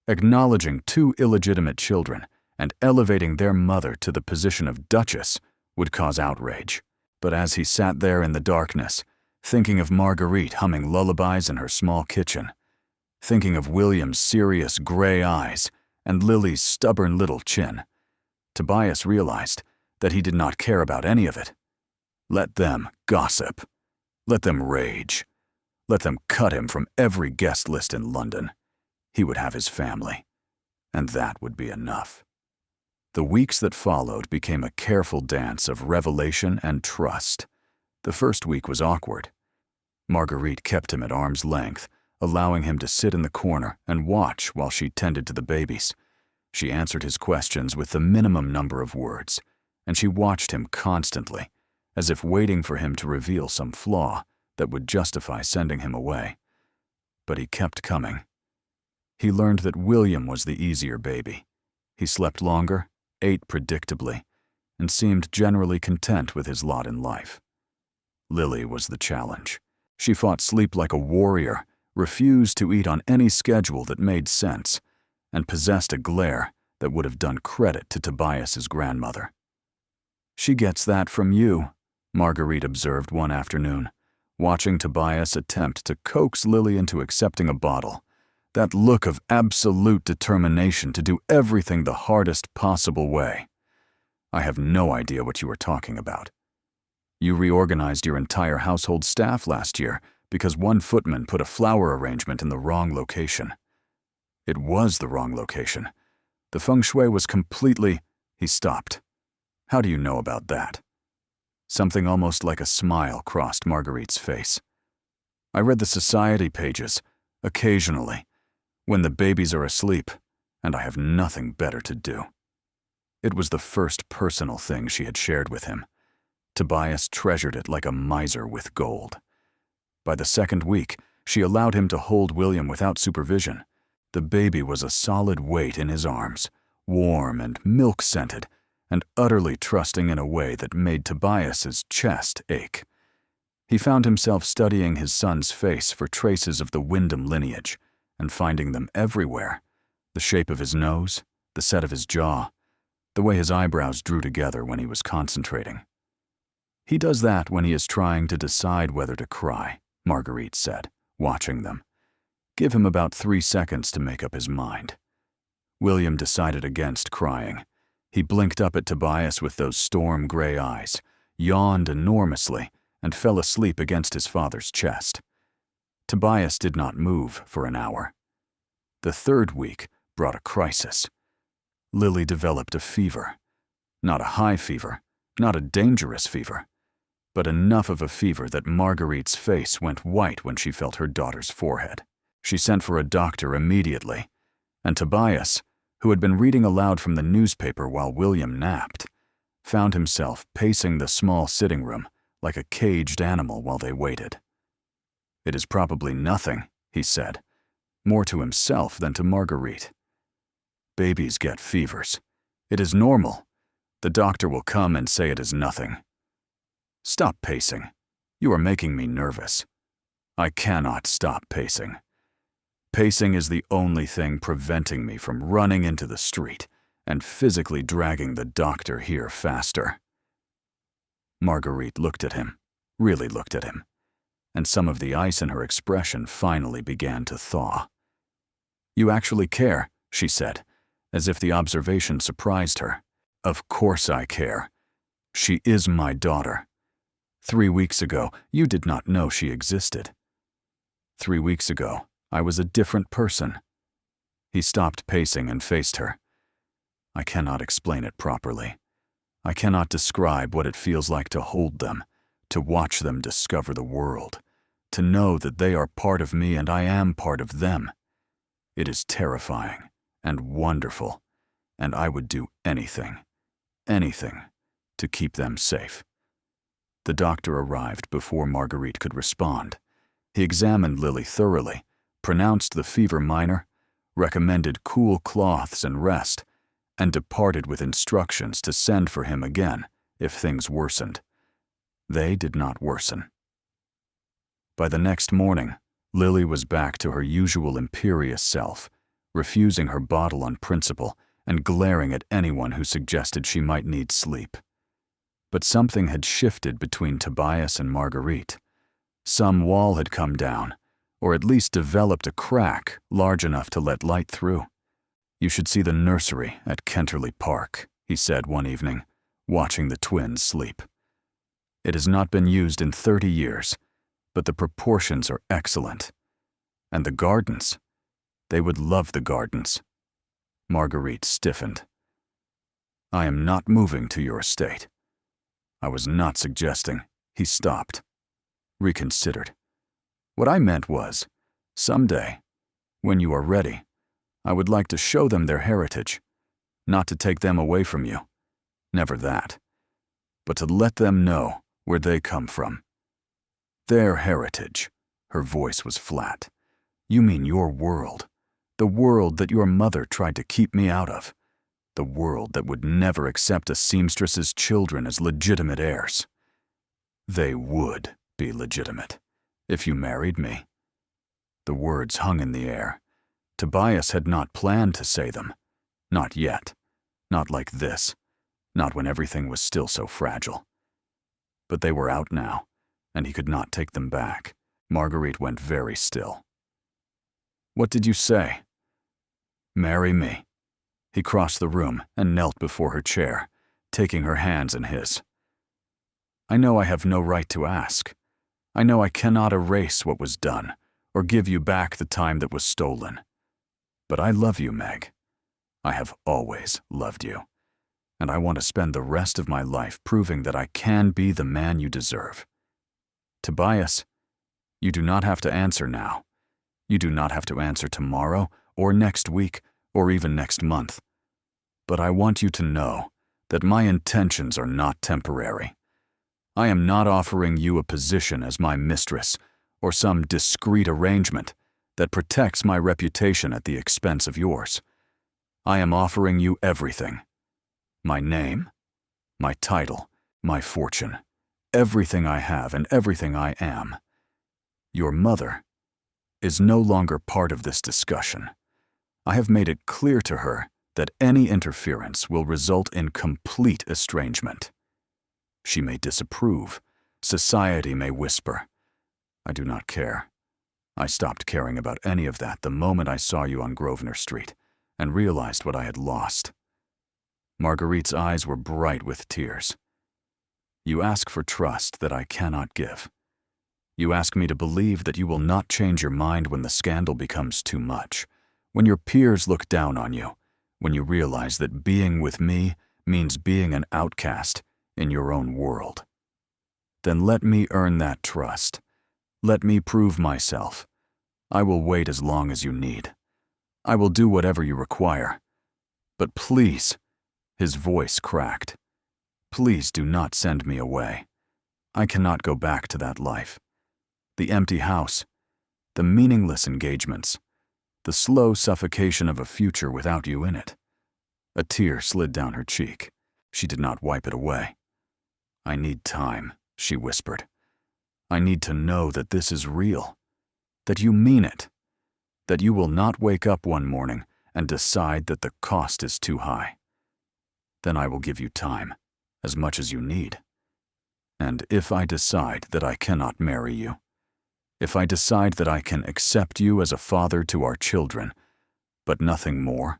Acknowledging 2 illegitimate children and elevating their mother to the position of duchess would cause outrage. But as he sat there in the darkness, thinking of Marguerite humming lullabies in her small kitchen, thinking of William's serious gray eyes and Lily's stubborn little chin, Tobias realized that he did not care about any of it. Let them gossip. Let them rage. Let them cut him from every guest list in London. He would have his family, and that would be enough. The weeks that followed became a careful dance of revelation and trust. The first week was awkward. Marguerite kept him at arm's length, allowing him to sit in the corner and watch while she tended to the babies. She answered his questions with the minimum number of words, and she watched him constantly, as if waiting for him to reveal some flaw that would justify sending him away. But he kept coming. He learned that William was the easier baby. He slept longer, ate predictably, and seemed generally content with his lot in life. Lily was the challenge. She fought sleep like a warrior, refused to eat on any schedule that made sense, and possessed a glare that would have done credit to Tobias's grandmother. "She gets that from you," Marguerite observed one afternoon, watching Tobias attempt to coax Lily into accepting a bottle. That look of absolute determination to do everything the hardest possible way. "I have no idea what you are talking about. You reorganized your entire household staff last year because one footman put a flower arrangement in the wrong location." "It was the wrong location. The feng shui was completely—" He stopped. "How do you know about that?" Something almost like a smile crossed Marguerite's face. "I read the society pages, occasionally, when the babies are asleep, and I have nothing better to do." It was the first personal thing she had shared with him. Tobias treasured it like a miser with gold. By the second week, she allowed him to hold William without supervision. The baby was a solid weight in his arms, warm and milk-scented, and utterly trusting in a way that made Tobias's chest ache. He found himself studying his son's face for traces of the Wyndham lineage, and finding them everywhere. The shape of his nose, the set of his jaw, the way his eyebrows drew together when he was concentrating. "He does that when he is trying to decide whether to cry," Marguerite said, watching them. "Give him about 3 seconds to make up his mind." William decided against crying. He blinked up at Tobias with those storm-gray eyes, yawned enormously, and fell asleep against his father's chest. Tobias did not move for an hour. The third week brought a crisis. Lily developed a fever. Not a high fever, not a dangerous fever, but enough of a fever that Marguerite's face went white when she felt her daughter's forehead. She sent for a doctor immediately, and Tobias, who had been reading aloud from the newspaper while William napped, found himself pacing the small sitting room like a caged animal while they waited. "It is probably nothing," he said, more to himself than to Marguerite. "Babies get fevers. It is normal. The doctor will come and say it is nothing." "Stop pacing. You are making me nervous." "I cannot stop pacing. Pacing is the only thing preventing me from running into the street and physically dragging the doctor here faster." Marguerite looked at him, really looked at him, and some of the ice in her expression finally began to thaw. "You actually care," she said, as if the observation surprised her. "Of course I care. She is my daughter. 3 weeks ago, you did not know she existed. 3 weeks ago, I was a different person." He stopped pacing and faced her. "I cannot explain it properly. I cannot describe what it feels like to hold them, to watch them discover the world, to know that they are part of me and I am part of them. It is terrifying and wonderful, and I would do anything, to keep them safe." The doctor arrived before Marguerite could respond. He examined Lily thoroughly, pronounced the fever minor, recommended cool cloths and rest, and departed with instructions to send for him again if things worsened. They did not worsen. By the next morning, Lily was back to her usual imperious self, refusing her bottle on principle and glaring at anyone who suggested she might need sleep. But something had shifted between Tobias and Marguerite. Some wall had come down, or at least developed a crack large enough to let light through. "You should see the nursery at Kenterley Park," he said one evening, watching the twins sleep. "It has not been used in 30 years, but the proportions are excellent. And the gardens, they would love the gardens." Marguerite stiffened. "I am not moving to your estate. I was not suggesting." He stopped, reconsidered. "What I meant was, someday, when you are ready, I would like to show them their heritage, not to take them away from you, never that, but to let them know where they come from. Their heritage." Her voice was flat. "You mean your world, the world that your mother tried to keep me out of, the world that would never accept a seamstress's children as legitimate heirs. They would be legitimate, if you married me." The words hung in the air. Tobias had not planned to say them. Not yet. Not like this. Not when everything was still so fragile. But they were out now, and he could not take them back. Marguerite went very still. "What did you say?" "Marry me." He crossed the room and knelt before her chair, taking her hands in his. "I know I have no right to ask. I know I cannot erase what was done, or give you back the time that was stolen. But I love you, Meg. I have always loved you. And I want to spend the rest of my life proving that I can be the man you deserve. Tobias, you do not have to answer now. You do not have to answer tomorrow, or next week, or even next month. But I want you to know that my intentions are not temporary. I am not offering you a position as my mistress, or some discreet arrangement that protects my reputation at the expense of yours. I am offering you everything. My name, my title, my fortune, everything I have and everything I am. Your mother is no longer part of this discussion. I have made it clear to her that any interference will result in complete estrangement. She may disapprove. Society may whisper. I do not care. I stopped caring about any of that the moment I saw you on Grosvenor Street and realized what I had lost." Marguerite's eyes were bright with tears. "You ask for trust that I cannot give. You ask me to believe that you will not change your mind when the scandal becomes too much, when your peers look down on you, when you realize that being with me means being an outcast in your own world. Then let me earn that trust. Let me prove myself. I will wait as long as you need. I will do whatever you require. But please," his voice cracked, "please do not send me away. I cannot go back to that life. The empty house, the meaningless engagements, the slow suffocation of a future without you in it." A tear slid down her cheek. She did not wipe it away. "I need time," she whispered. "I need to know that this is real, that you mean it, that you will not wake up one morning and decide that the cost is too high. Then I will give you time, as much as you need. And if I decide that I cannot marry you, if I decide that I can accept you as a father to our children, but nothing more."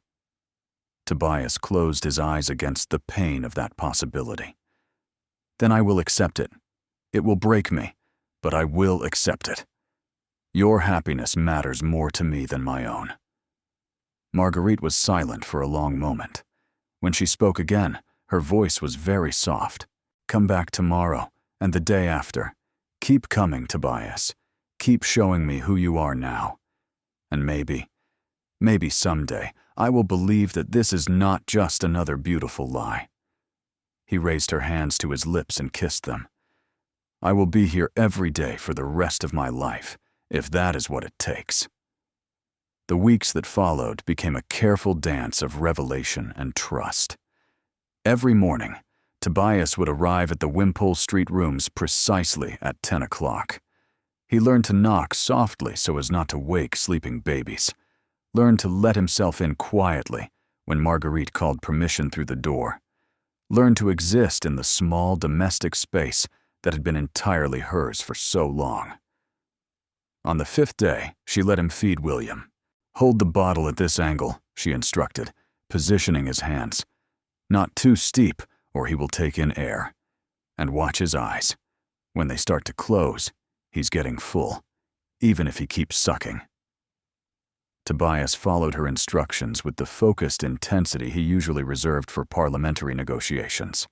Tobias closed his eyes against the pain of that possibility. "Then I will accept it. It will break me, but I will accept it. Your happiness matters more to me than my own." Marguerite was silent for a long moment. When she spoke again, her voice was very soft. "Come back tomorrow, and the day after. Keep coming, Tobias. Keep showing me who you are now. And maybe someday, I will believe that this is not just another beautiful lie." He raised her hands to his lips and kissed them. "I will be here every day for the rest of my life, if that is what it takes." The weeks that followed became a careful dance of revelation and trust. Every morning, Tobias would arrive at the Wimpole Street rooms precisely at 10 o'clock. He learned to knock softly so as not to wake sleeping babies, learned to let himself in quietly when Marguerite called permission through the door, learned to exist in the small domestic space that had been entirely hers for so long. On the 5th day, she let him feed William. "Hold the bottle at this angle," she instructed, positioning his hands. "Not too steep, or he will take in air. And watch his eyes. When they start to close, he's getting full, even if he keeps sucking." Tobias followed her instructions with the focused intensity he usually reserved for parliamentary negotiations.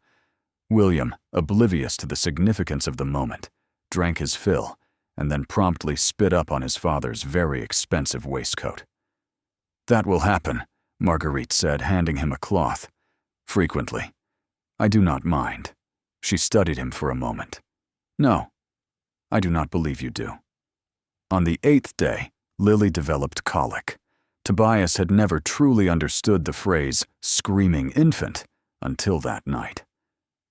William, oblivious to the significance of the moment, drank his fill and then promptly spit up on his father's very expensive waistcoat. "That will happen," Marguerite said, handing him a cloth. "Frequently. I do not mind." She studied him for a moment. "No, I do not believe you do." On the 8th day, Lily developed colic. Tobias had never truly understood the phrase "screaming infant" until that night.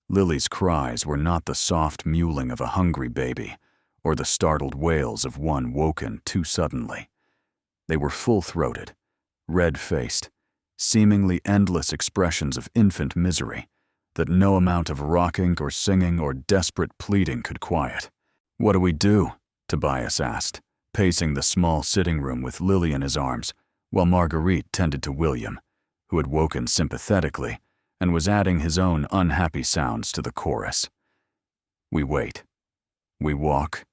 Lily's cries were not the soft mewling of a hungry baby or the startled wails of one woken too suddenly. They were full-throated, red-faced, seemingly endless expressions of infant misery that no amount of rocking or singing or desperate pleading could quiet. "What do we do?" Tobias asked, pacing the small sitting room with Lily in his arms, while Marguerite tended to William, who had woken sympathetically and was adding his own unhappy sounds to the chorus. "We wait. We walk.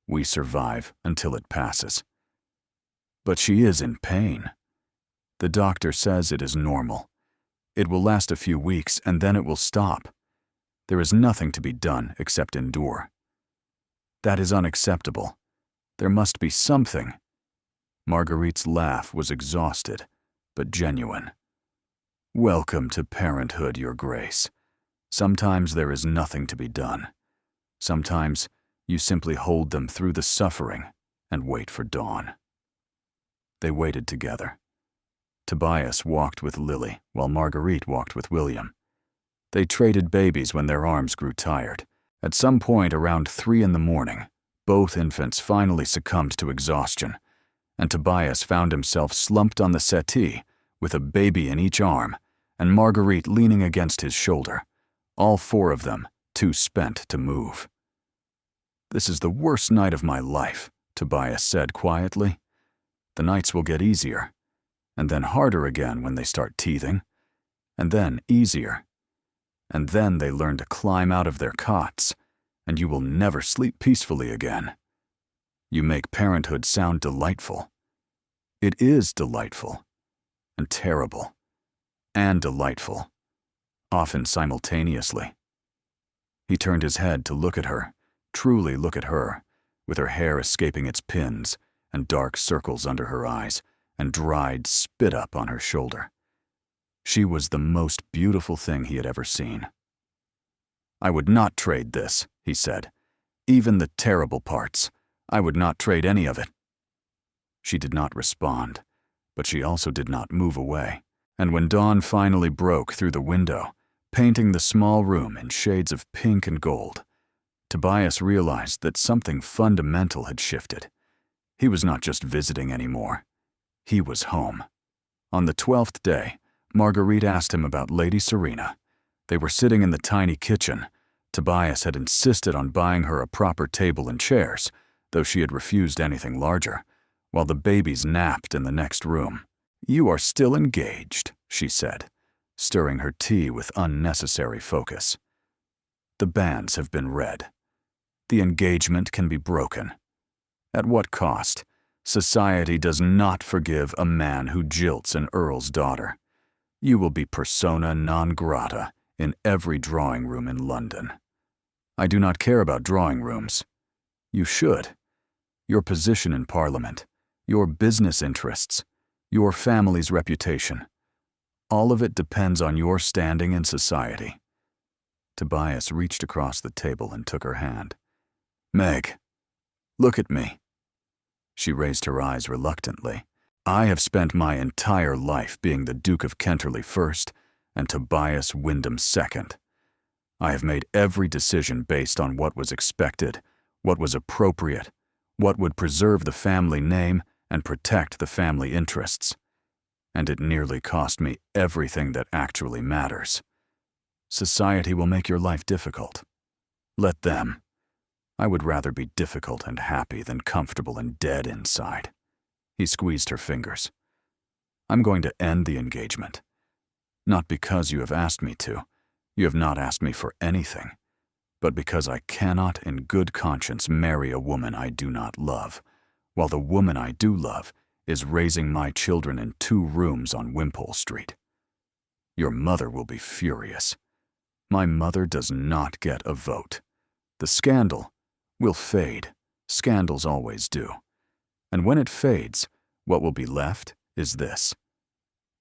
We survive until it passes." "But she is in pain." "The doctor says it is normal. It will last a few weeks and then it will stop. There is nothing to be done except endure." "That is unacceptable. There must be something." Marguerite's laugh was exhausted, but genuine. "Welcome to parenthood, Your Grace. Sometimes there is nothing to be done. Sometimes you simply hold them through the suffering and wait for dawn." They waited together. Tobias walked with Lily while Marguerite walked with William. They traded babies when their arms grew tired. At some point around 3 in the morning, both infants finally succumbed to exhaustion, and Tobias found himself slumped on the settee with a baby in each arm and Marguerite leaning against his shoulder, all 4 of them too spent to move. "This is the worst night of my life," Tobias said quietly. "The nights will get easier, and then harder again when they start teething, and then easier. And then they learn to climb out of their cots, and you will never sleep peacefully again. You make parenthood sound delightful. It is delightful, and terrible, and delightful, often simultaneously." He turned his head to look at her, truly look at her, with her hair escaping its pins and dark circles under her eyes and dried spit up on her shoulder. She was the most beautiful thing he had ever seen. "I would not trade this," he said. "Even the terrible parts. I would not trade any of it." She did not respond, but she also did not move away. And when dawn finally broke through the window, painting the small room in shades of pink and gold, Tobias realized that something fundamental had shifted. He was not just visiting anymore. He was home. On the 12th day, Marguerite asked him about Lady Serena. They were sitting in the tiny kitchen. Tobias had insisted on buying her a proper table and chairs, though she had refused anything larger, while the babies napped in the next room. "You are still engaged," she said, stirring her tea with unnecessary focus. "The banns have been read. The engagement can be broken. At what cost? Society does not forgive a man who jilts an earl's daughter. You will be persona non grata in every drawing room in London. I do not care about drawing rooms. You should. Your position in Parliament, your business interests, your family's reputation, all of it depends on your standing in society." Tobias reached across the table and took her hand. "Meg, look at me." She raised her eyes reluctantly. "I have spent my entire life being the Duke of Kenterley first and Tobias Wyndham second. I have made every decision based on what was expected, what was appropriate, what would preserve the family name and protect the family interests. And it nearly cost me everything that actually matters. Society will make your life difficult. Let them. I would rather be difficult and happy than comfortable and dead inside. He squeezed her fingers. I'm going to end the engagement. Not because you have asked me to. You have not asked me for anything. But because I cannot in good conscience marry a woman I do not love, while the woman I do love is raising my children in 2 rooms on Wimpole Street. Your mother will be furious. My mother does not get a vote. The scandal will fade. Scandals always do. And when it fades, what will be left is this.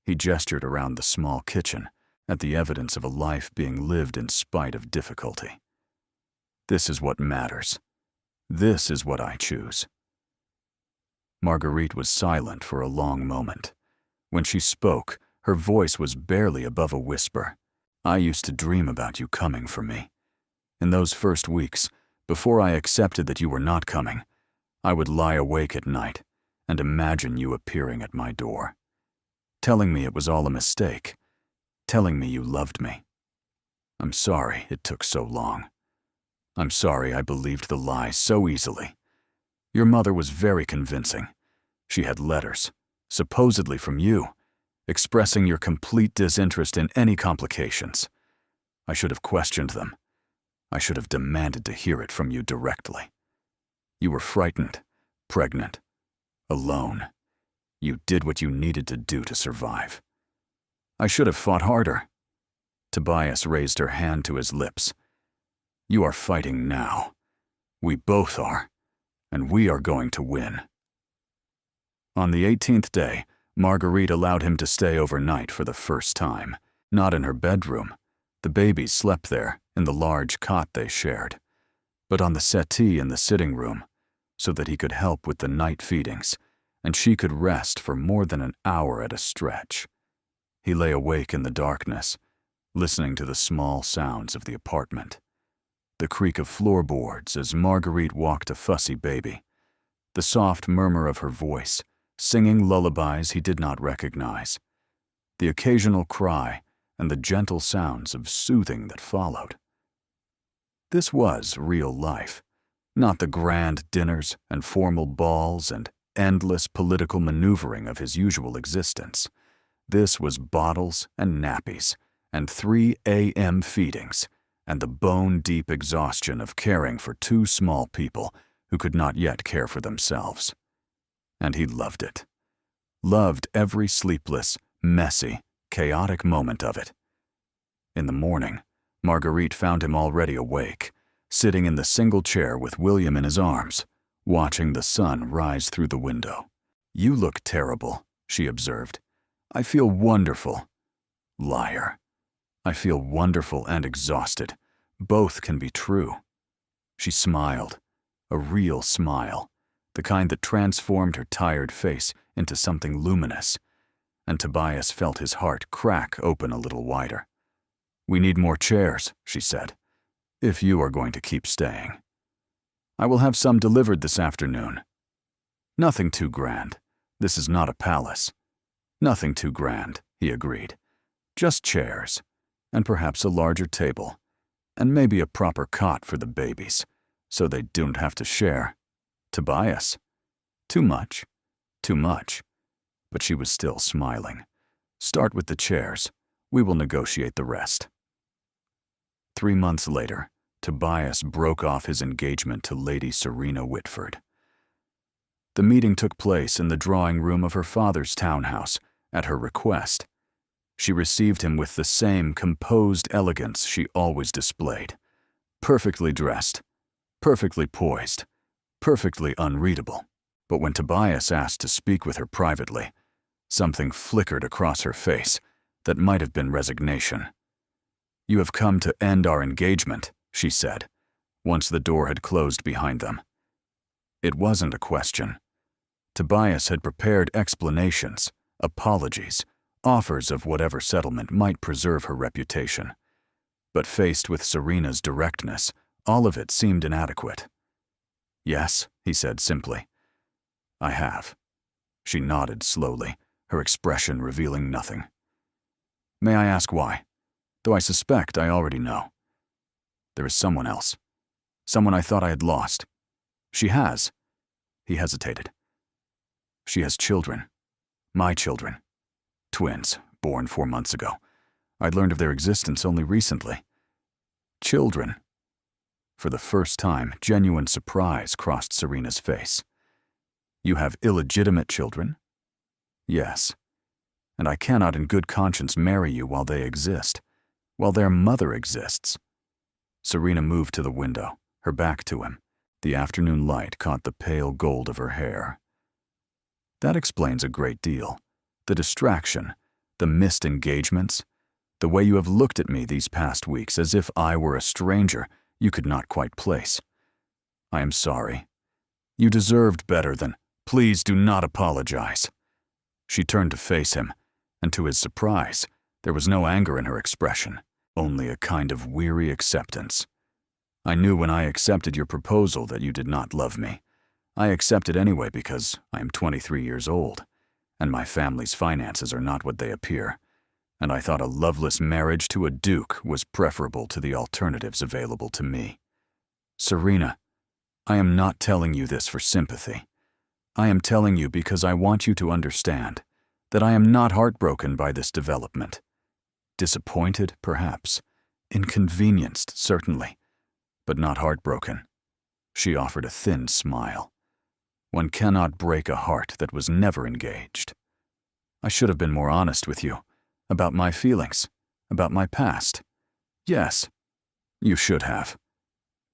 He gestured around the small kitchen at the evidence of a life being lived in spite of difficulty. This is what matters. This is what I choose. Marguerite was silent for a long moment. When she spoke, her voice was barely above a whisper. I used to dream about you coming for me. In those first weeks, before I accepted that you were not coming, I would lie awake at night and imagine you appearing at my door, telling me it was all a mistake, telling me you loved me. I'm sorry it took so long. I'm sorry I believed the lie so easily. Your mother was very convincing. She had letters, supposedly from you, expressing your complete disinterest in any complications. I should have questioned them. I should have demanded to hear it from you directly. You were frightened, pregnant, alone. You did what you needed to do to survive. I should have fought harder. Tobias raised her hand to his lips. You are fighting now. We both are, and we are going to win. On the 18th day, Marguerite allowed him to stay overnight for the first time, not in her bedroom. The babies slept there, in the large cot they shared, but on the settee in the sitting room, so that he could help with the night feedings, and she could rest for more than an hour at a stretch. He lay awake in the darkness, listening to the small sounds of the apartment. The creak of floorboards as Marguerite walked a fussy baby, the soft murmur of her voice, singing lullabies he did not recognize, the occasional cry and the gentle sounds of soothing that followed. This was real life, not the grand dinners and formal balls and endless political maneuvering of his usual existence. This was bottles and nappies and 3 a.m. feedings and the bone-deep exhaustion of caring for 2 small people who could not yet care for themselves. And he loved it. Loved every sleepless, messy, chaotic moment of it. In the morning, Marguerite found him already awake, sitting in the single chair with William in his arms, watching the sun rise through the window. You look terrible, she observed. I feel wonderful. Liar. I feel wonderful and exhausted. Both can be true. She smiled, a real smile, the kind that transformed her tired face into something luminous, and Tobias felt his heart crack open a little wider. We need more chairs, she said, if you are going to keep staying. I will have some delivered this afternoon. Nothing too grand. This is not a palace. Nothing too grand, he agreed. Just chairs, and perhaps a larger table, and maybe a proper cot for the babies, so they don't have to share. Tobias. Too much. Too much. But she was still smiling. Start with the chairs. We will negotiate the rest. 3 months later, Tobias broke off his engagement to Lady Serena Whitford. The meeting took place in the drawing room of her father's townhouse, at her request. She received him with the same composed elegance she always displayed. Perfectly dressed, perfectly poised, perfectly unreadable. But when Tobias asked to speak with her privately, something flickered across her face that might have been resignation. You have come to end our engagement, she said, once the door had closed behind them. It wasn't a question. Tobias had prepared explanations, apologies, offers of whatever settlement might preserve her reputation. But faced with Serena's directness, all of it seemed inadequate. Yes, he said simply. I have. She nodded slowly, her expression revealing nothing. May I ask why? Though I suspect I already know. There is someone else. Someone I thought I had lost. She has. He hesitated. She has children. My children. Twins, born 4 months ago. I'd learned of their existence only recently. Children. For the first time, genuine surprise crossed Serena's face. You have illegitimate children? Yes. And I cannot in good conscience marry you while they exist, while their mother exists. Serena moved to the window, her back to him. The afternoon light caught the pale gold of her hair. That explains a great deal. The distraction, the missed engagements, the way you have looked at me these past weeks as if I were a stranger you could not quite place. I am sorry. You deserved better than, please do not apologize. She turned to face him, and to his surprise, there was no anger in her expression, only a kind of weary acceptance. I knew when I accepted your proposal that you did not love me. I accepted anyway because I am 23 years old, and my family's finances are not what they appear, and I thought a loveless marriage to a duke was preferable to the alternatives available to me. Serena, I am not telling you this for sympathy. I am telling you because I want you to understand that I am not heartbroken by this development. Disappointed, perhaps. Inconvenienced, certainly. But not heartbroken. She offered a thin smile. One cannot break a heart that was never engaged. I should have been more honest with you, about my feelings, about my past. Yes, you should have.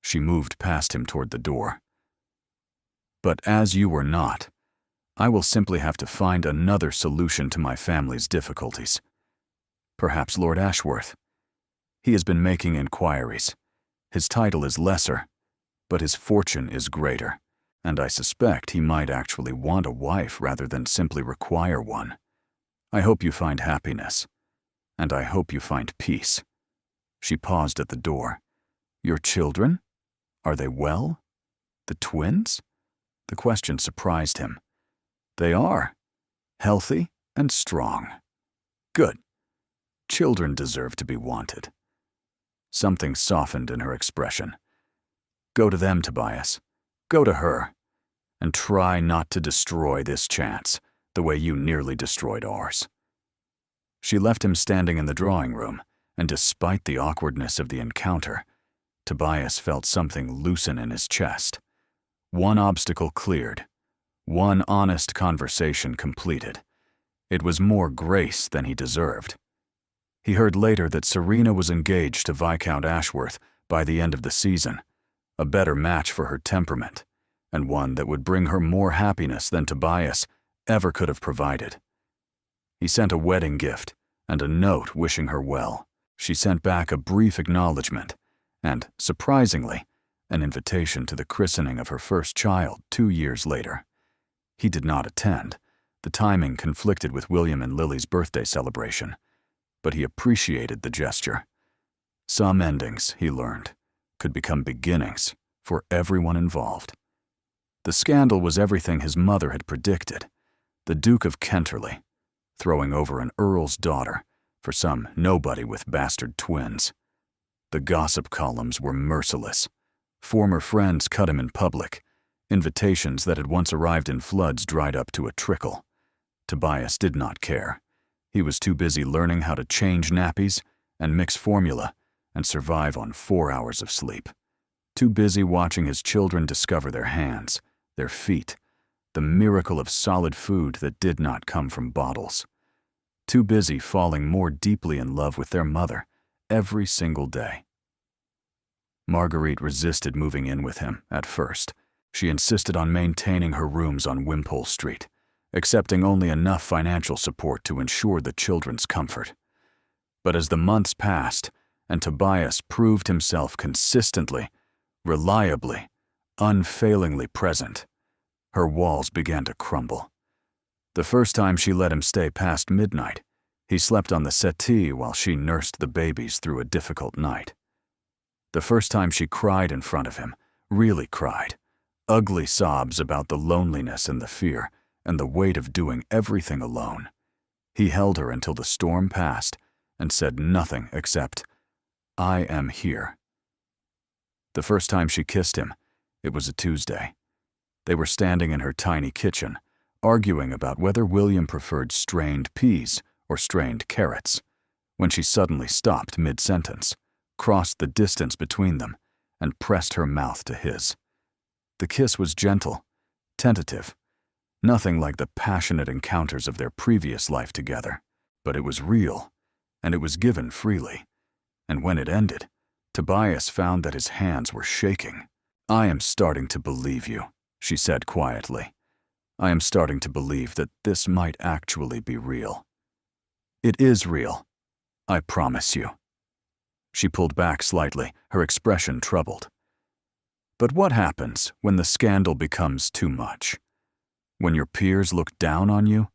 She moved past him toward the door. But as you were not, I will simply have to find another solution to my family's difficulties. Perhaps Lord Ashworth. He has been making inquiries. His title is lesser, but his fortune is greater, and I suspect he might actually want a wife rather than simply require one. I hope you find happiness, and I hope you find peace. She paused at the door. Your children? Are they well? The twins? The question surprised him. They are. Healthy and strong. Good. Children deserve to be wanted. Something softened in her expression. Go to them, Tobias. Go to her. And try not to destroy this chance the way you nearly destroyed ours. She left him standing in the drawing room, and despite the awkwardness of the encounter, Tobias felt something loosen in his chest. One obstacle cleared. One honest conversation completed. It was more grace than he deserved. He heard later that Serena was engaged to Viscount Ashworth by the end of the season, a better match for her temperament, and one that would bring her more happiness than Tobias ever could have provided. He sent a wedding gift and a note wishing her well. She sent back a brief acknowledgement and, surprisingly, an invitation to the christening of her first child 2 years later. He did not attend. The timing conflicted with William and Lily's birthday celebration, but he appreciated the gesture. Some endings, he learned, could become beginnings for everyone involved. The scandal was everything his mother had predicted. The Duke of Kenterley, throwing over an earl's daughter for some nobody with bastard twins. The gossip columns were merciless. Former friends cut him in public. Invitations that had once arrived in floods dried up to a trickle. Tobias did not care. He was too busy learning how to change nappies and mix formula and survive on 4 hours of sleep. Too busy watching his children discover their hands, their feet, the miracle of solid food that did not come from bottles. Too busy falling more deeply in love with their mother every single day. Marguerite resisted moving in with him at first. She insisted on maintaining her rooms on Wimpole Street, accepting only enough financial support to ensure the children's comfort. But as the months passed, and Tobias proved himself consistently, reliably, unfailingly present, her walls began to crumble. The first time she let him stay past midnight, he slept on the settee while she nursed the babies through a difficult night. The first time she cried in front of him, really cried, ugly sobs about the loneliness and the fear and the weight of doing everything alone. He held her until the storm passed and said nothing except, "I am here." The first time she kissed him, it was a Tuesday. They were standing in her tiny kitchen, arguing about whether William preferred strained peas or strained carrots, when she suddenly stopped mid-sentence, crossed the distance between them, and pressed her mouth to his. The kiss was gentle, tentative, nothing like the passionate encounters of their previous life together, but it was real, and it was given freely. And when it ended, Tobias found that his hands were shaking. "I am starting to believe you," she said quietly. "I am starting to believe that this might actually be real. It is real. I promise you." She pulled back slightly, her expression troubled. But what happens when the scandal becomes too much? When your peers look down on you?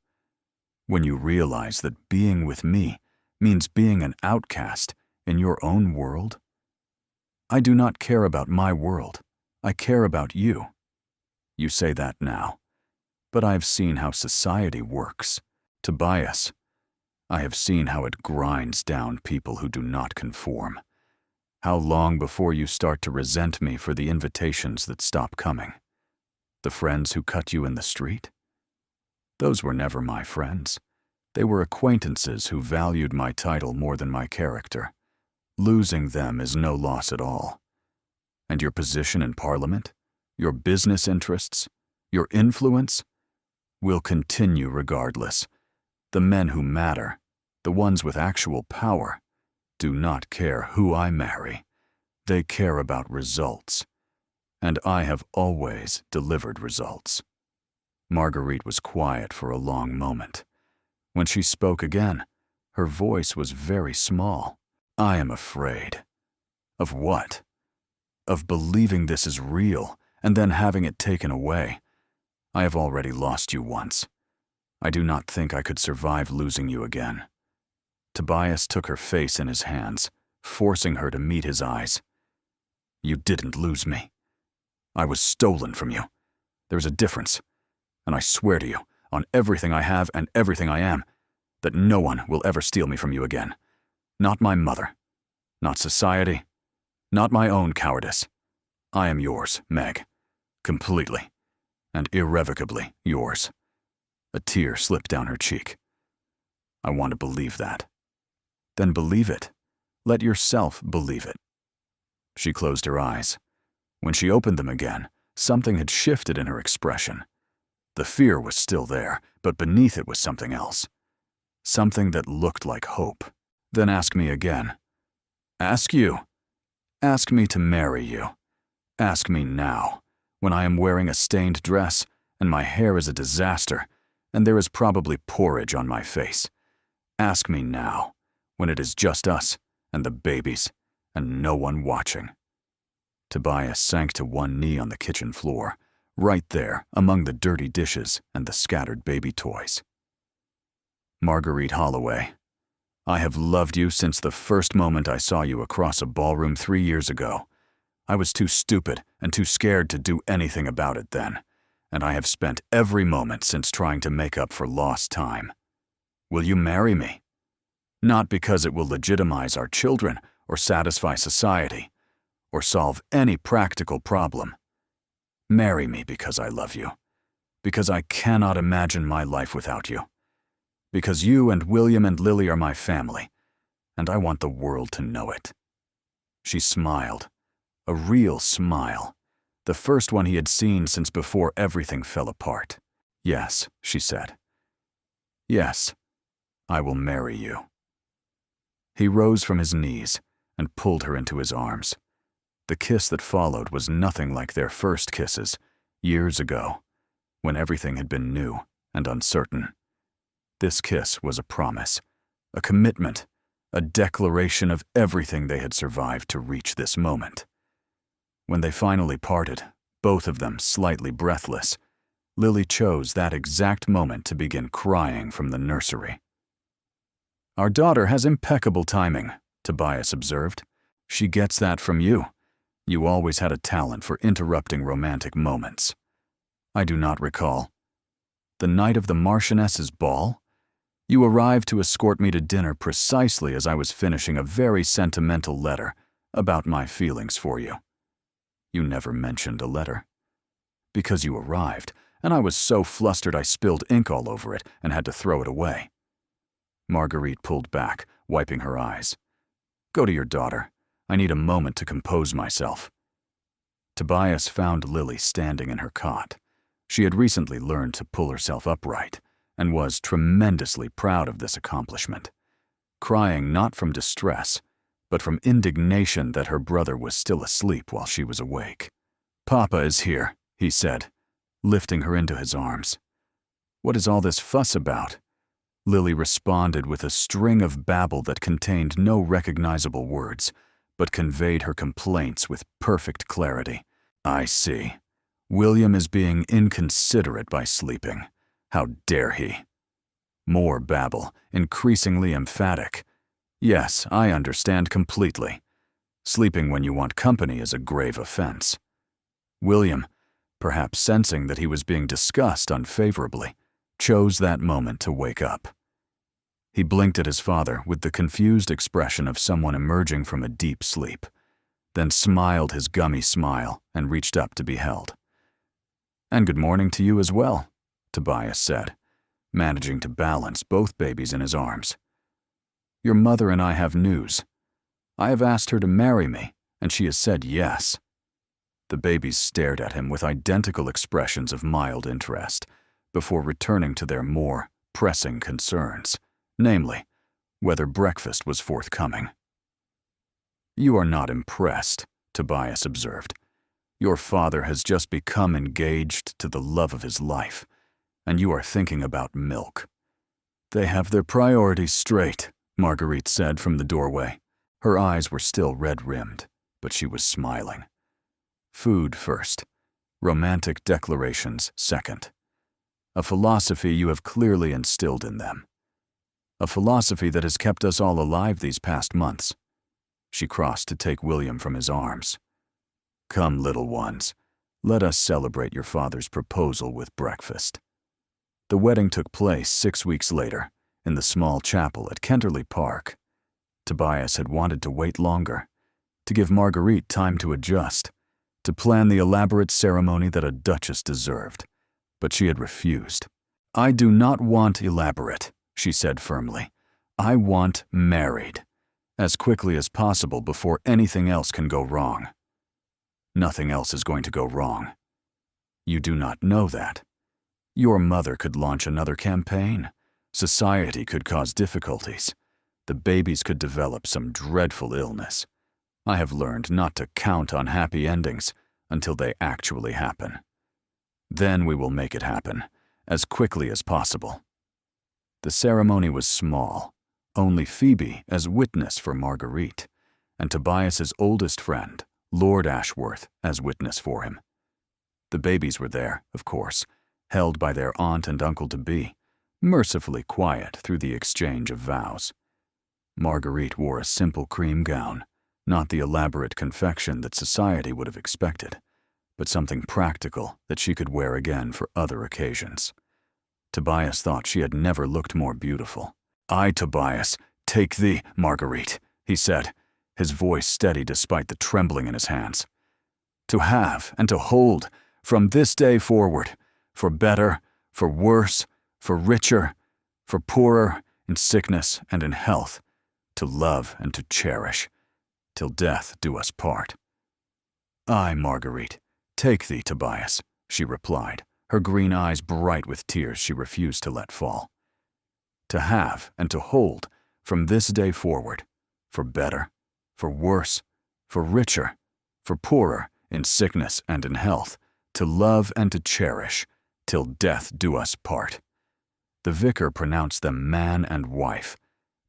When you realize that being with me means being an outcast in your own world? "I do not care about my world. I care about you." You say that now, but I have seen how society works. Tobias, I have seen how it grinds down people who do not conform. How long before you start to resent me for the invitations that stop coming? The friends who cut you in the street? Those were never my friends. They were acquaintances who valued my title more than my character. Losing them is no loss at all. And your position in Parliament, your business interests, your influence, will continue regardless. The men who matter, the ones with actual power, do not care who I marry. They care about results. And I have always delivered results. Marguerite was quiet for a long moment. When she spoke again, her voice was very small. "I am afraid." "Of what?" "Of believing this is real and then having it taken away. I have already lost you once. I do not think I could survive losing you again." Tobias took her face in his hands, forcing her to meet his eyes. "You didn't lose me. I was stolen from you. There is a difference, and I swear to you, on everything I have and everything I am, that no one will ever steal me from you again. Not my mother, not society, not my own cowardice. I am yours, Meg, completely and irrevocably yours." A tear slipped down her cheek. "I want to believe that." "Then believe it. Let yourself believe it." She closed her eyes. When she opened them again, something had shifted in her expression. The fear was still there, but beneath it was something else. Something that looked like hope. "Then ask me again." "Ask you?" "Ask me to marry you. Ask me now, when I am wearing a stained dress and my hair is a disaster and there is probably porridge on my face. Ask me now, when it is just us and the babies and no one watching." Tobias sank to one knee on the kitchen floor, right there among the dirty dishes and the scattered baby toys. "Marguerite Holloway, I have loved you since the first moment I saw you across a ballroom 3 years ago. I was too stupid and too scared to do anything about it then, and I have spent every moment since trying to make up for lost time. Will you marry me? Not because it will legitimize our children or satisfy society or solve any practical problem. Marry me because I love you, because I cannot imagine my life without you, because you and William and Lily are my family, and I want the world to know it." She smiled, a real smile, the first one he had seen since before everything fell apart. "Yes," she said. "Yes, I will marry you." He rose from his knees and pulled her into his arms. The kiss that followed was nothing like their first kisses, years ago, when everything had been new and uncertain. This kiss was a promise, a commitment, a declaration of everything they had survived to reach this moment. When they finally parted, both of them slightly breathless, Lily chose that exact moment to begin crying from the nursery. "Our daughter has impeccable timing," Tobias observed. "She gets that from you. You always had a talent for interrupting romantic moments. I do not recall. The night of the Marchioness's ball? You arrived to escort me to dinner precisely as I was finishing a very sentimental letter about my feelings for you. You never mentioned a letter. Because you arrived, and I was so flustered I spilled ink all over it and had to throw it away. Marguerite pulled back, wiping her eyes. Go to your daughter. I need a moment to compose myself. Tobias found Lily standing in her cot. She had recently learned to pull herself upright and was tremendously proud of this accomplishment, crying not from distress, but from indignation that her brother was still asleep while she was awake. Papa is here, he said, lifting her into his arms. What is all this fuss about? Lily responded with a string of babble that contained no recognizable words, but conveyed her complaints with perfect clarity. I see. William is being inconsiderate by sleeping. How dare he? More babble, increasingly emphatic. Yes, I understand completely. Sleeping when you want company is a grave offense. William, perhaps sensing that he was being discussed unfavorably, chose that moment to wake up. He blinked at his father with the confused expression of someone emerging from a deep sleep, then smiled his gummy smile and reached up to be held. And good morning to you as well, Tobias said, managing to balance both babies in his arms. Your mother and I have news. I have asked her to marry me, and she has said yes. The babies stared at him with identical expressions of mild interest before returning to their more pressing concerns, namely, whether breakfast was forthcoming. You are not impressed, Tobias observed. Your father has just become engaged to the love of his life, and you are thinking about milk. They have their priorities straight, Marguerite said from the doorway. Her eyes were still red-rimmed, but she was smiling. Food first, romantic declarations second. A philosophy you have clearly instilled in them. A philosophy that has kept us all alive these past months. She crossed to take William from his arms. Come, little ones, let us celebrate your father's proposal with breakfast. The wedding took place 6 weeks later, in the small chapel at Kenterley Park. Tobias had wanted to wait longer, to give Marguerite time to adjust, to plan the elaborate ceremony that a duchess deserved, but she had refused. I do not want elaborate, she said firmly. I want married, as quickly as possible before anything else can go wrong. Nothing else is going to go wrong. You do not know that. Your mother could launch another campaign. Society could cause difficulties. The babies could develop some dreadful illness. I have learned not to count on happy endings until they actually happen. Then we will make it happen, as quickly as possible. The ceremony was small, only Phoebe as witness for Marguerite, and Tobias's oldest friend, Lord Ashworth, as witness for him. The babies were there, of course, held by their aunt and uncle-to-be, mercifully quiet through the exchange of vows. Marguerite wore a simple cream gown, not the elaborate confection that society would have expected, but something practical that she could wear again for other occasions. Tobias thought she had never looked more beautiful. I, Tobias, take thee, Marguerite, he said, his voice steady despite the trembling in his hands. To have and to hold, from this day forward, for better, for worse, for richer, for poorer, in sickness and in health, to love and to cherish, till death do us part. I, Marguerite, take thee, Tobias, she replied, her green eyes bright with tears she refused to let fall. To have and to hold, from this day forward, for better, for worse, for richer, for poorer, in sickness and in health, to love and to cherish, till death do us part. The vicar pronounced them man and wife.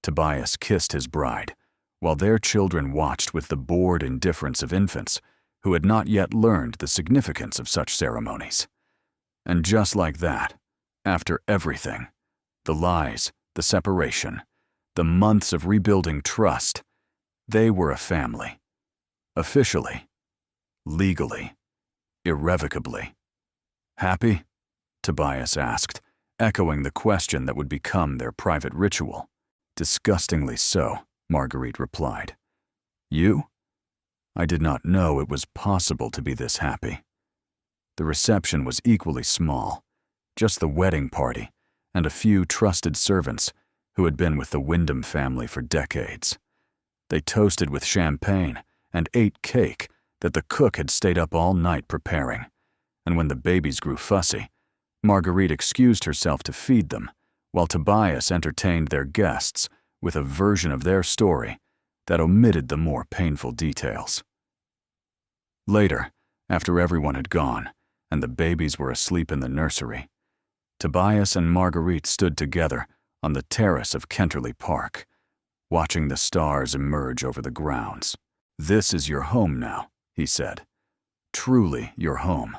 Tobias kissed his bride, while their children watched with the bored indifference of infants who had not yet learned the significance of such ceremonies. And just like that, after everything, the lies, the separation, the months of rebuilding trust, they were a family. Officially, Legally. Irrevocably. Happy? Tobias asked, echoing the question that would become their private ritual. Disgustingly so, Marguerite replied. You? I did not know it was possible to be this happy. The reception was equally small, just the wedding party and a few trusted servants who had been with the Wyndham family for decades. They toasted with champagne and ate cake that the cook had stayed up all night preparing, and when the babies grew fussy, Marguerite excused herself to feed them, while Tobias entertained their guests with a version of their story that omitted the more painful details. Later, after everyone had gone and the babies were asleep in the nursery, Tobias and Marguerite stood together on the terrace of Kenterley Park, watching the stars emerge over the grounds. "This is your home now," he said. "Truly your home.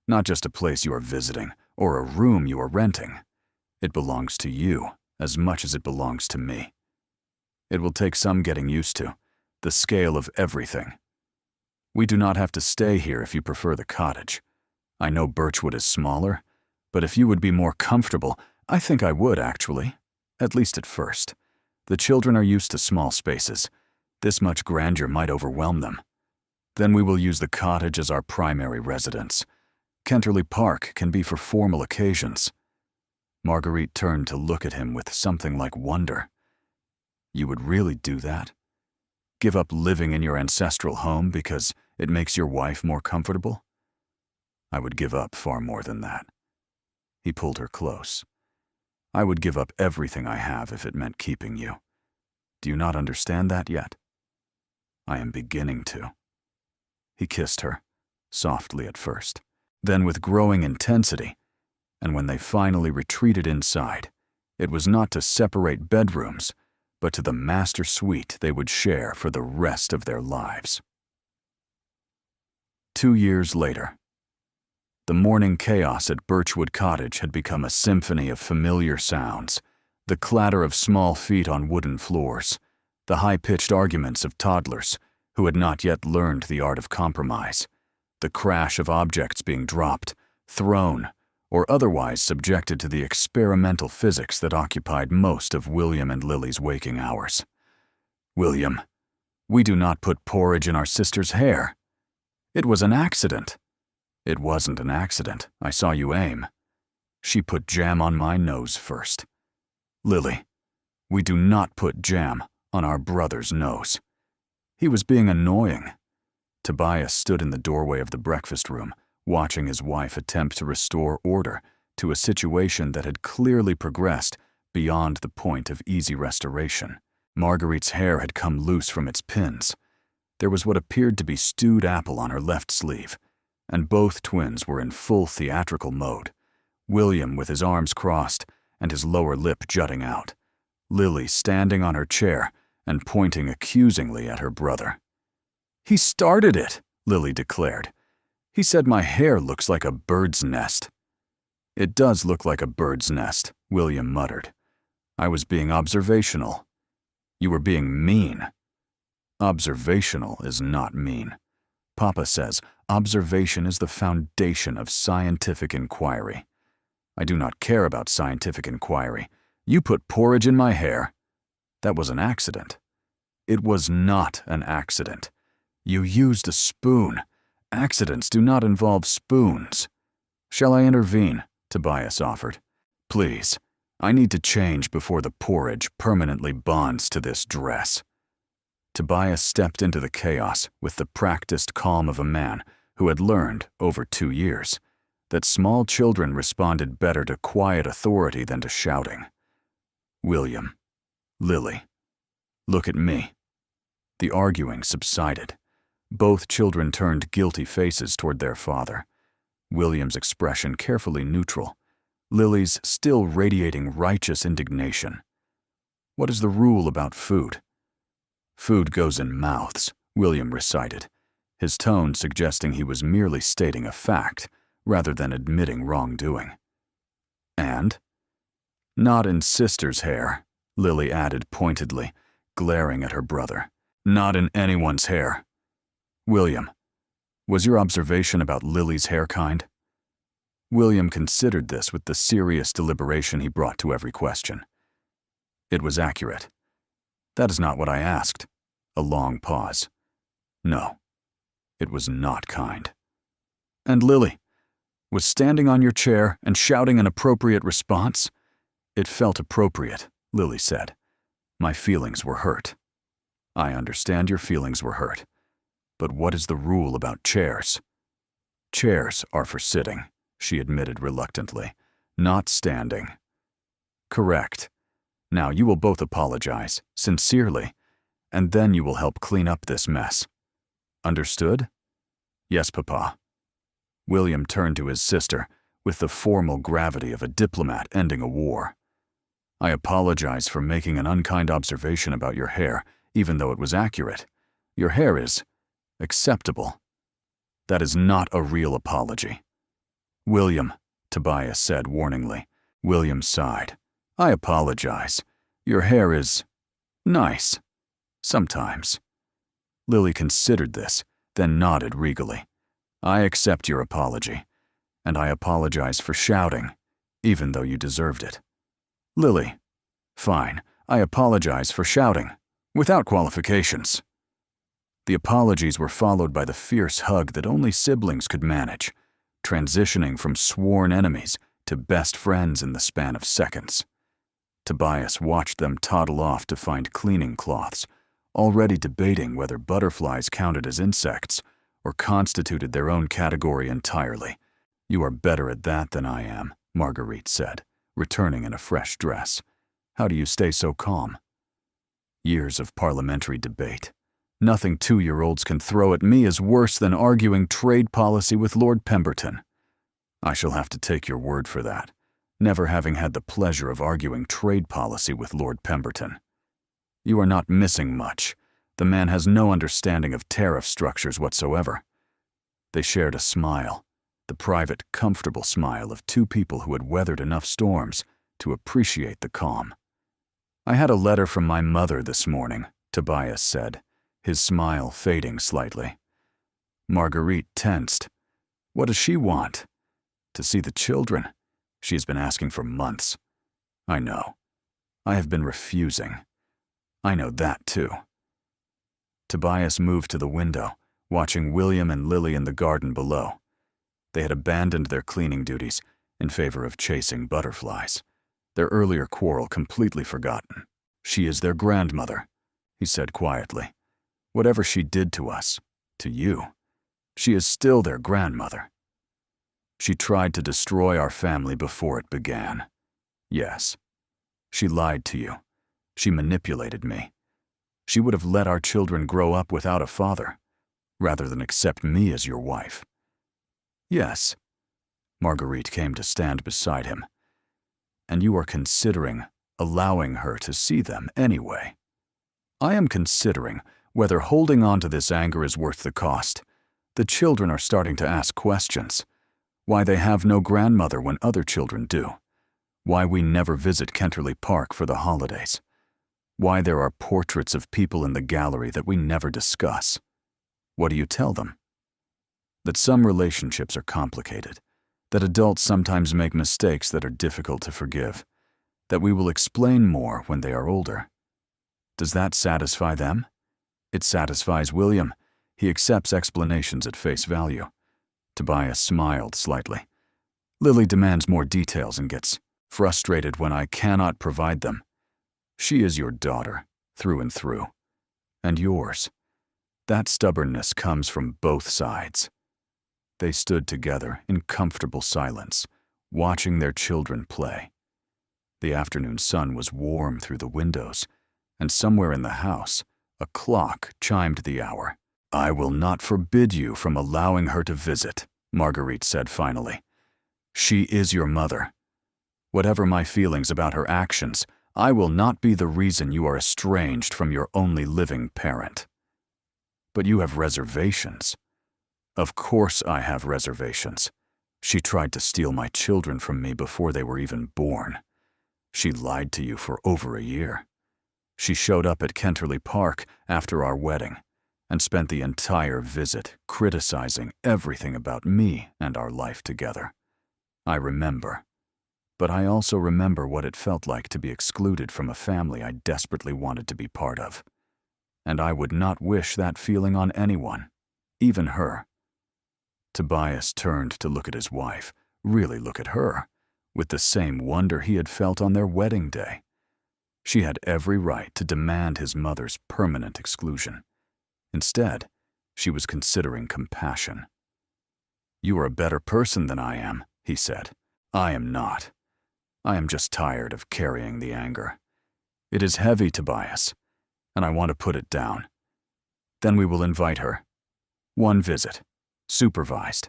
Not just a place you are visiting or a room you are renting. It belongs to you as much as it belongs to me. It will take some getting used to, the scale of everything. We do not have to stay here if you prefer the cottage. I know Birchwood is smaller, but if you would be more comfortable, I think I would actually, at least at first. The children are used to small spaces. This much grandeur might overwhelm them. Then we will use the cottage as our primary residence. Kenterley Park can be for formal occasions." Marguerite turned to look at him with something like wonder. "You would really do that? Give up living in your ancestral home because it makes your wife more comfortable?" "I would give up far more than that." He pulled her close. "I would give up everything I have if it meant keeping you. Do you not understand that yet?" "I am beginning to." He kissed her, softly at first, then with growing intensity, and when they finally retreated inside, it was not to separate bedrooms, but to the master suite they would share for the rest of their lives. 2 years later. The morning chaos at Birchwood Cottage had become a symphony of familiar sounds, the clatter of small feet on wooden floors, the high-pitched arguments of toddlers who had not yet learned the art of compromise, the crash of objects being dropped, thrown, or otherwise subjected to the experimental physics that occupied most of William and Lily's waking hours. "William, we do not put porridge in our sister's hair. It was an accident." "It wasn't an accident. I saw you aim. She put jam on my nose first." "Lily, we do not put jam on our brother's nose." He was being annoying. Tobias stood in the doorway of the breakfast room, watching his wife attempt to restore order to a situation that had clearly progressed beyond the point of easy restoration. Marguerite's hair had come loose from its pins. There was what appeared to be stewed apple on her left sleeve, and both twins were in full theatrical mode, William with his arms crossed and his lower lip jutting out, Lily standing on her chair and pointing accusingly at her brother. "He started it," Lily declared. "He said my hair looks like a bird's nest." "It does look like a bird's nest," William muttered. "I was being observational." "You were being mean." "Observational is not mean. Papa says observation is the foundation of scientific inquiry. I do not care about scientific inquiry. You put porridge in my hair. That was an accident." "It was not an accident. You used a spoon. Accidents do not involve spoons." "Shall I intervene?" Tobias offered. "Please, I need to change before the porridge permanently bonds to this dress." Tobias stepped into the chaos with the practiced calm of a man who had learned, over 2 years, that small children responded better to quiet authority than to shouting. "William, Lily, look at me." The arguing subsided. Both children turned guilty faces toward their father, William's expression carefully neutral, Lily's still radiating righteous indignation. "What is the rule about food?" "Food goes in mouths," William recited, his tone suggesting he was merely stating a fact rather than admitting wrongdoing. "And?" "Not in sister's hair," Lily added pointedly, glaring at her brother. "Not in anyone's hair. William, Was your observation about Lily's hair kind? William considered this with the serious deliberation he brought to every question. It was accurate. That is not what I asked. A long pause. No, it was not kind. And Lily was standing on your chair and shouting an appropriate response? It felt appropriate, Lily said. My feelings were hurt. I understand your feelings were hurt. But what is the rule about chairs? Chairs are for sitting, she admitted reluctantly, not standing. Correct. Now you will both apologize, sincerely, and then you will help clean up this mess. Understood? Yes, Papa. William turned to his sister with the formal gravity of a diplomat ending a war. I apologize for making an unkind observation about your hair, even though it was accurate. Your hair is acceptable. That is not a real apology. William, Tobias said warningly. William sighed. I apologize. Your hair is nice. Sometimes. Lily considered this, then nodded regally. I accept your apology, and I apologize for shouting, even though you deserved it. Lily, fine, I apologize for shouting, without qualifications. The apologies were followed by the fierce hug that only siblings could manage, transitioning from sworn enemies to best friends in the span of seconds. Tobias watched them toddle off to find cleaning cloths, already debating whether butterflies counted as insects or constituted their own category entirely. You are better at that than I am, Marguerite said, returning in a fresh dress. How do you stay so calm? Years of parliamentary debate. Nothing 2-year-olds can throw at me is worse than arguing trade policy with Lord Pemberton. I shall have to take your word for that, never having had the pleasure of arguing trade policy with Lord Pemberton. You are not missing much. The man has no understanding of tariff structures whatsoever. They shared a smile, the private, comfortable smile of two people who had weathered enough storms to appreciate the calm. I had a letter from my mother this morning, Tobias said, his smile fading slightly. Marguerite tensed. What does she want? To see the children. She has been asking for months. I know. I have been refusing. I know that too. Tobias moved to the window, watching William and Lily in the garden below. They had abandoned their cleaning duties in favor of chasing butterflies, their earlier quarrel completely forgotten. She is their grandmother, he said quietly. Whatever she did to us, to you, she is still their grandmother. She tried to destroy our family before it began. Yes. She lied to you. She manipulated me. She would have let our children grow up without a father, rather than accept me as your wife. Yes. Marguerite came to stand beside him. And you are considering allowing her to see them anyway. I am considering whether holding on to this anger is worth the cost. The children are starting to ask questions. Why they have no grandmother when other children do. Why we never visit Kenterley Park for the holidays. Why there are portraits of people in the gallery that we never discuss. What do you tell them? That some relationships are complicated. That adults sometimes make mistakes that are difficult to forgive. That we will explain more when they are older. Does that satisfy them? It satisfies William. He accepts explanations at face value. Tobias smiled slightly. Lily demands more details and gets frustrated when I cannot provide them. She is your daughter, through and through. And yours. That stubbornness comes from both sides. They stood together in comfortable silence, watching their children play. The afternoon sun was warm through the windows, and somewhere in the house, a clock chimed the hour. I will not forbid you from allowing her to visit, Marguerite said finally. She is your mother. Whatever my feelings about her actions, I will not be the reason you are estranged from your only living parent. But you have reservations. Of course I have reservations. She tried to steal my children from me before they were even born. She lied to you for over a year. She showed up at Kenterley Park after our wedding, and spent the entire visit criticizing everything about me and our life together. I remember. But I also remember what it felt like to be excluded from a family I desperately wanted to be part of. And I would not wish that feeling on anyone, even her. Tobias turned to look at his wife, really look at her, with the same wonder he had felt on their wedding day. She had every right to demand his mother's permanent exclusion. Instead, she was considering compassion. "You are a better person than I am," he said. "I am not. I am just tired of carrying the anger. It is heavy, Tobias, and I want to put it down. Then we will invite her. One visit, supervised,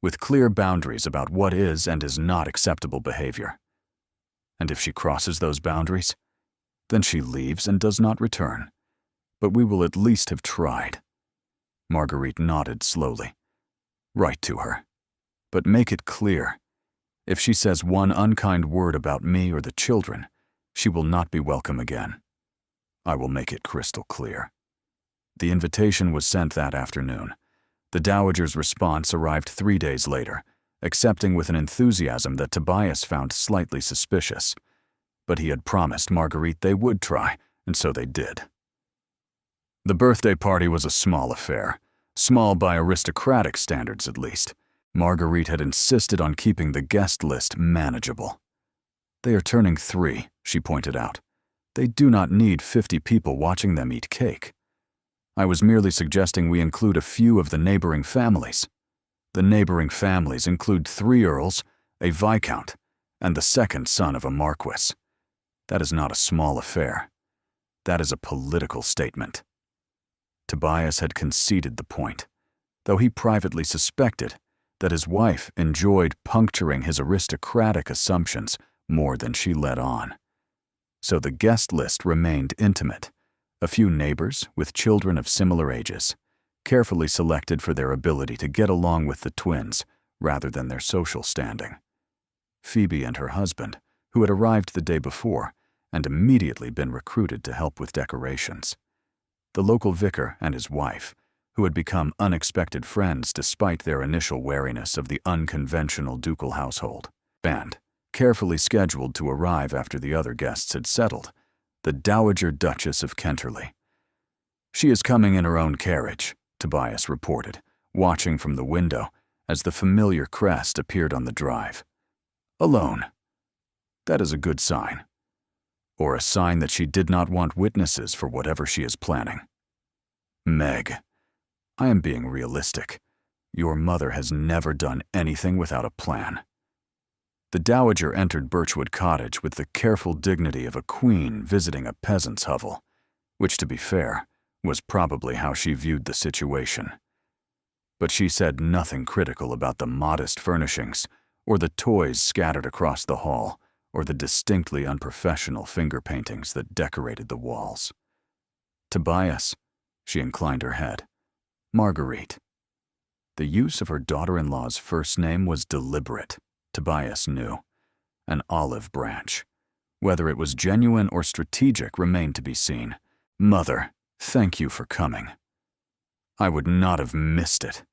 with clear boundaries about what is and is not acceptable behavior. And if she crosses those boundaries, then she leaves and does not return. But we will at least have tried." Marguerite nodded slowly. "Write to her. But make it clear. If she says one unkind word about me or the children, she will not be welcome again. I will make it crystal clear." The invitation was sent that afternoon. The Dowager's response arrived 3 days later, accepting with an enthusiasm that Tobias found slightly suspicious. But he had promised Marguerite they would try, and so they did. The birthday party was a small affair, small by aristocratic standards at least. Marguerite had insisted on keeping the guest list manageable. "They are turning 3, she pointed out. "They do not need 50 people watching them eat cake. I was merely suggesting we include a few of the neighboring families. The neighboring families include 3 earls, a viscount, and the second son of a marquis. That is not a small affair. That is a political statement." Tobias had conceded the point, though he privately suspected that his wife enjoyed puncturing his aristocratic assumptions more than she let on. So the guest list remained intimate, a few neighbors with children of similar ages, carefully selected for their ability to get along with the twins rather than their social standing. Phoebe and her husband, who had arrived the day before and immediately been recruited to help with decorations. The local vicar and his wife, who had become unexpected friends despite their initial wariness of the unconventional ducal household. And, carefully scheduled to arrive after the other guests had settled, the Dowager Duchess of Kenterley. "She is coming in her own carriage," Tobias reported, watching from the window as the familiar crest appeared on the drive. "Alone. That is a good sign. Or a sign that she did not want witnesses for whatever she is planning. Meg, I am being realistic. Your mother has never done anything without a plan." The Dowager entered Birchwood Cottage with the careful dignity of a queen visiting a peasant's hovel, which, to be fair, was probably how she viewed the situation. But she said nothing critical about the modest furnishings, or the toys scattered across the hall, or the distinctly unprofessional finger paintings that decorated the walls. "Tobias," she inclined her head. "Marguerite." The use of her daughter-in-law's first name was deliberate, Tobias knew. An olive branch. Whether it was genuine or strategic remained to be seen. "Mother, thank you for coming. I would not have missed it.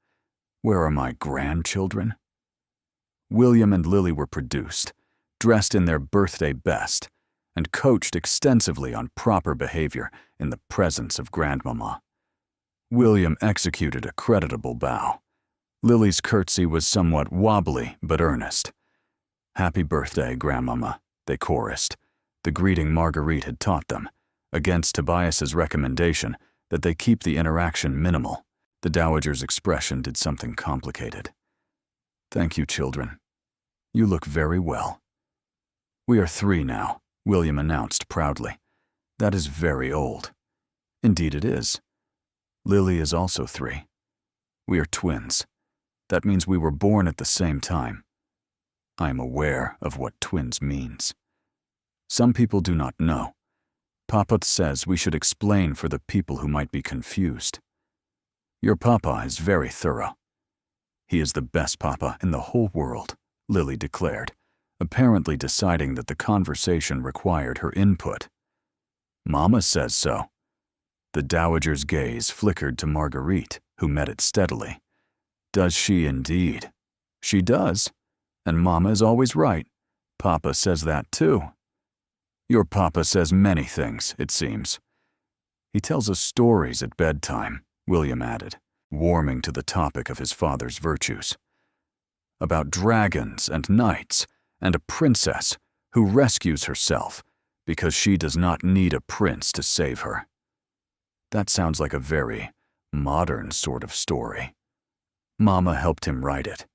Where are my grandchildren?" William and Lily were produced, dressed in their birthday best, and coached extensively on proper behavior in the presence of Grandmama. William executed a creditable bow. Lily's curtsy was somewhat wobbly but earnest. "Happy birthday, Grandmama," they chorused, the greeting Marguerite had taught them, against Tobias's recommendation that they keep the interaction minimal. The Dowager's expression did something complicated. "Thank you, children. You look very well." "We are 3 now," William announced proudly. "That is very old." "Indeed it is. Lily is also 3. We are twins. That means we were born at the same time. I am aware of what twins means. Some people do not know. Papa says we should explain for the people who might be confused. Your papa is very thorough. He is the best papa in the whole world," Lily declared, apparently deciding that the conversation required her input. "Mama says so." The dowager's gaze flickered to Marguerite, who met it steadily. Does she indeed? She does. And Mama is always right. Papa says that too. Your papa says many things, it seems. He tells us stories at bedtime, William added, warming to the topic of his father's virtues. About dragons and knights, and a princess who rescues herself because she does not need a prince to save her. That sounds like a very modern sort of story. Mama helped him write it.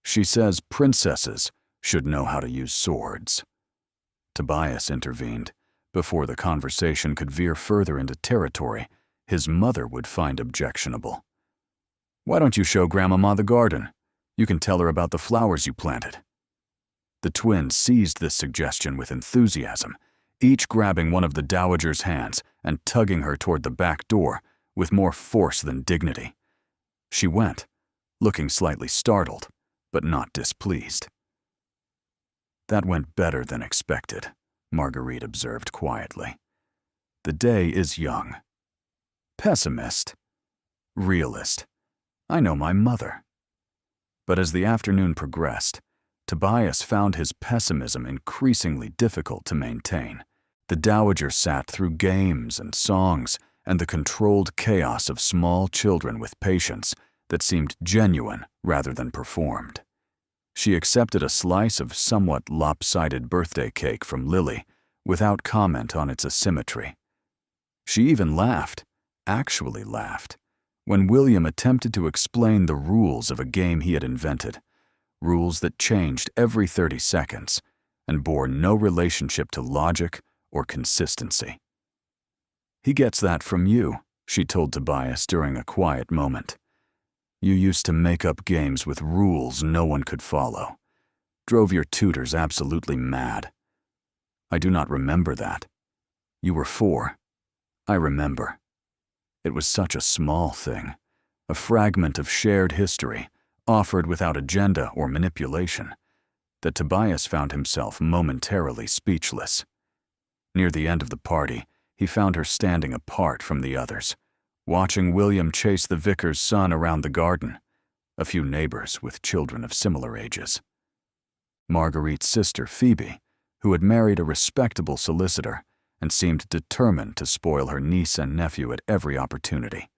She says princesses should know how to use swords. Tobias intervened. Before the conversation could veer further into territory his mother would find objectionable. Why don't you show Grandmama the garden? You can tell her about the flowers you planted. The twins seized this suggestion with enthusiasm, each grabbing one of the dowager's hands and tugging her toward the back door with more force than dignity. She went, looking slightly startled, but not displeased. That went better than expected, Marguerite observed quietly. The day is young. Pessimist. Realist. I know my mother. But as the afternoon progressed, Tobias found his pessimism increasingly difficult to maintain. The dowager sat through games and songs and the controlled chaos of small children with patience that seemed genuine rather than performed. She accepted a slice of somewhat lopsided birthday cake from Lily without comment on its asymmetry. She even laughed, actually laughed, when William attempted to explain the rules of a game he had invented, rules that changed every 30 seconds and bore no relationship to logic or consistency. He gets that from you, she told Tobias during a quiet moment. You used to make up games with rules no one could follow. Drove your tutors absolutely mad. I do not remember that. You were 4. I remember. It was such a small thing, a fragment of shared history, offered without agenda or manipulation, that Tobias found himself momentarily speechless. Near the end of the party, he found her standing apart from the others, watching William chase the vicar's son around the garden, a few neighbors with children of similar ages. Marguerite's sister, Phoebe, who had married a respectable solicitor and seemed determined to spoil her niece and nephew at every opportunity.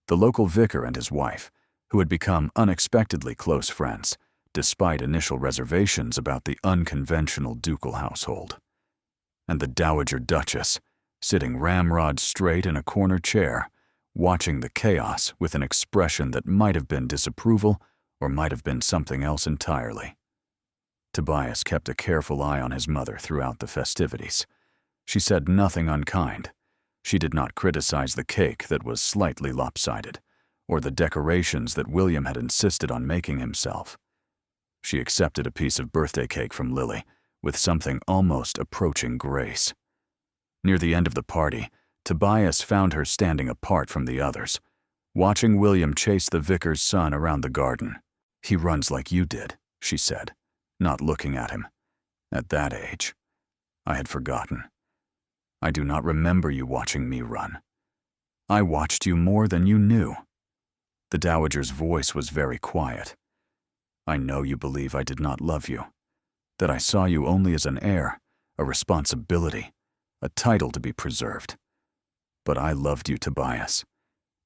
The local vicar and his wife, who had become unexpectedly close friends, despite initial reservations about the unconventional ducal household. And the Dowager Duchess, sitting ramrod straight in a corner chair, watching the chaos with an expression that might have been disapproval or might have been something else entirely. Tobias kept a careful eye on his mother throughout the festivities. She said nothing unkind. She did not criticize the cake that was slightly lopsided, or the decorations that William had insisted on making himself. She accepted a piece of birthday cake from Lily with something almost approaching grace. Near the end of the party, Tobias found her standing apart from the others, watching William chase the vicar's son around the garden. He runs like you did, she said, not looking at him. At that age. I had forgotten. I do not remember you watching me run. I watched you more than you knew. The dowager's voice was very quiet. I know you believe I did not love you, that I saw you only as an heir, a responsibility, a title to be preserved. But I loved you, Tobias.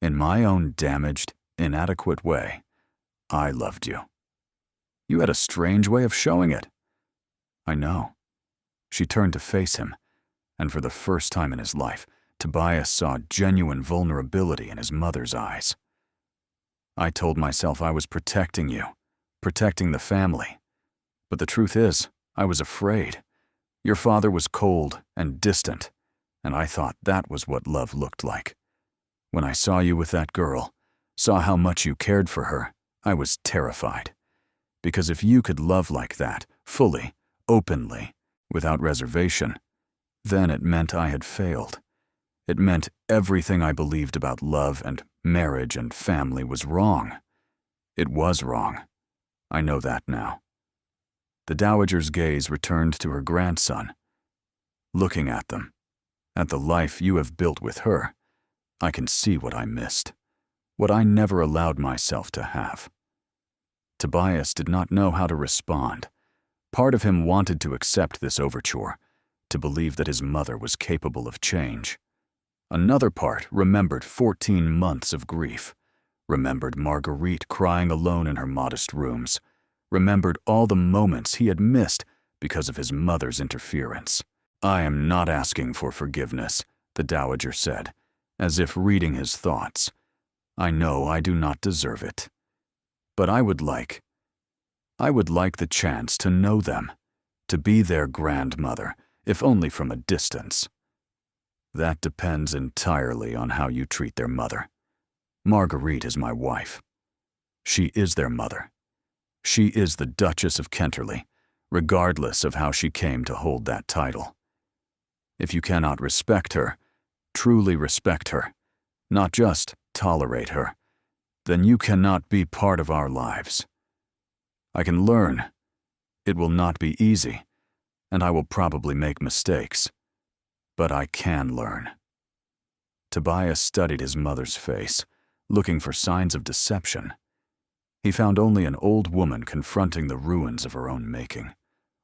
In my own damaged, inadequate way, I loved you. You had a strange way of showing it. I know. She turned to face him, and for the first time in his life, Tobias saw genuine vulnerability in his mother's eyes. I told myself I was protecting you, protecting the family. But the truth is, I was afraid. Your father was cold and distant, and I thought that was what love looked like. When I saw you with that girl, saw how much you cared for her, I was terrified. Because if you could love like that, fully, openly, without reservation, then it meant I had failed. It meant everything I believed about love and marriage and family was wrong. It was wrong. I know that now. The dowager's gaze returned to her grandson. Looking at them, at the life you have built with her, I can see what I missed, what I never allowed myself to have. Tobias did not know how to respond. Part of him wanted to accept this overture, to believe that his mother was capable of change. Another part remembered 14 months of grief, remembered Marguerite crying alone in her modest rooms, remembered all the moments he had missed because of his mother's interference. "I am not asking for forgiveness," the dowager said, as if reading his thoughts. "I know I do not deserve it. But I would like the chance to know them, to be their grandmother, if only from a distance. That depends entirely on how you treat their mother. Marguerite is my wife. She is their mother. She is the Duchess of Kenterly, regardless of how she came to hold that title. If you cannot respect her, truly respect her, not just tolerate her, then you cannot be part of our lives. I can learn. It will not be easy, and I will probably make mistakes, but I can learn." Tobias studied his mother's face, looking for signs of deception. He found only an old woman confronting the ruins of her own making,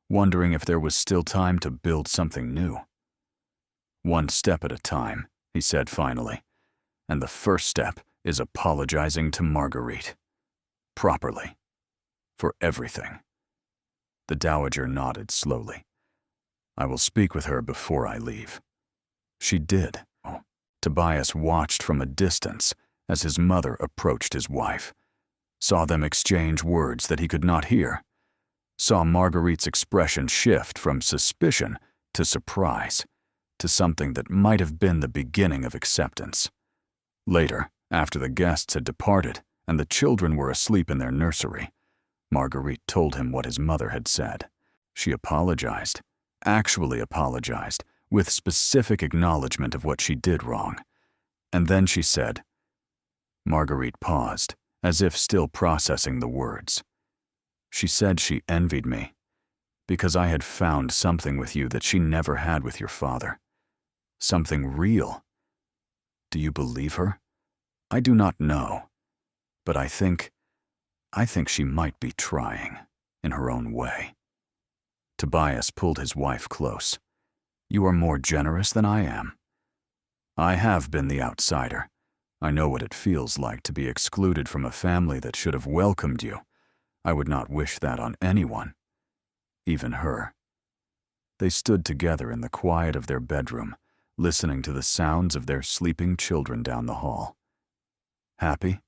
wondering if there was still time to build something new. "One step at a time," he said finally, "and the first step is apologizing to Marguerite. Properly. For everything." The dowager nodded slowly. "I will speak with her before I leave." She did. Tobias watched from a distance as his mother approached his wife, saw them exchange words that he could not hear, saw Marguerite's expression shift from suspicion to surprise, to something that might have been the beginning of acceptance. Later, after the guests had departed and the children were asleep in their nursery, Marguerite told him what his mother had said. She apologized, actually apologized, with specific acknowledgement of what she did wrong. And then she said, Marguerite paused, as if still processing the words. She said she envied me, because I had found something with you that she never had with your father. Something real. Do you believe her? I do not know, but I think she might be trying, in her own way. Tobias pulled his wife close. You are more generous than I am. I have been the outsider. I know what it feels like to be excluded from a family that should have welcomed you. I would not wish that on anyone, even her. They stood together in the quiet of their bedroom, listening to the sounds of their sleeping children down the hall. Happy?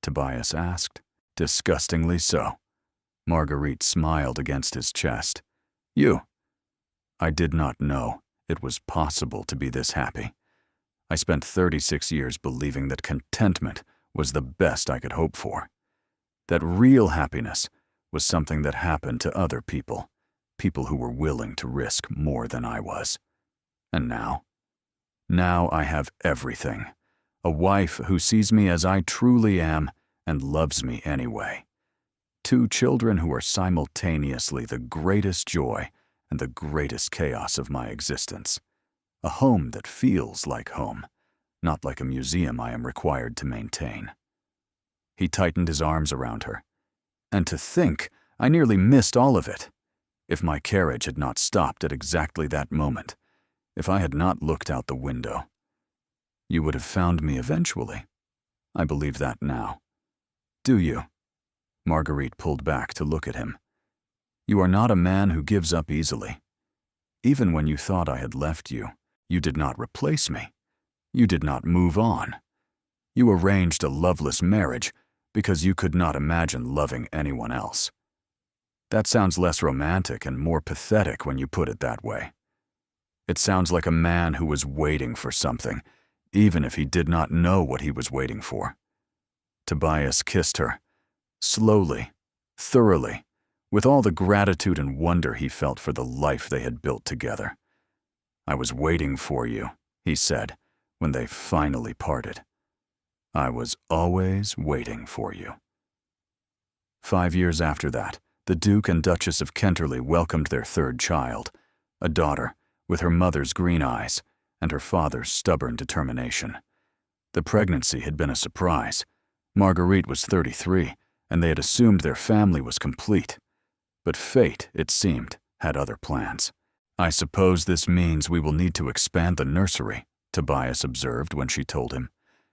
Tobias asked. Disgustingly so. Marguerite smiled against his chest. You. I did not know it was possible to be this happy. I spent 36 years believing that contentment was the best I could hope for. That real happiness was something that happened to other people, people who were willing to risk more than I was. And now? Now I have everything. A wife who sees me as I truly am and loves me anyway. 2 children who are simultaneously the greatest joy and the greatest chaos of my existence. A home that feels like home, not like a museum I am required to maintain. He tightened his arms around her. And to think, I nearly missed all of it. If my carriage had not stopped at exactly that moment, if I had not looked out the window, you would have found me eventually. I believe that now. Do you? Marguerite pulled back to look at him. You are not a man who gives up easily. Even when you thought I had left you, you did not replace me. You did not move on. You arranged a loveless marriage because you could not imagine loving anyone else. That sounds less romantic and more pathetic when you put it that way. It sounds like a man who was waiting for something, even if he did not know what he was waiting for. Tobias kissed her, slowly, thoroughly, with all the gratitude and wonder he felt for the life they had built together. I was waiting for you, he said, when they finally parted. I was always waiting for you. 5 years after that, the Duke and Duchess of Kenterly welcomed their 3rd child, a daughter, with her mother's green eyes and her father's stubborn determination. The pregnancy had been a surprise. Marguerite was 33, and they had assumed their family was complete. But fate, it seemed, had other plans. "I suppose this means we will need to expand the nursery," Tobias observed when she told him,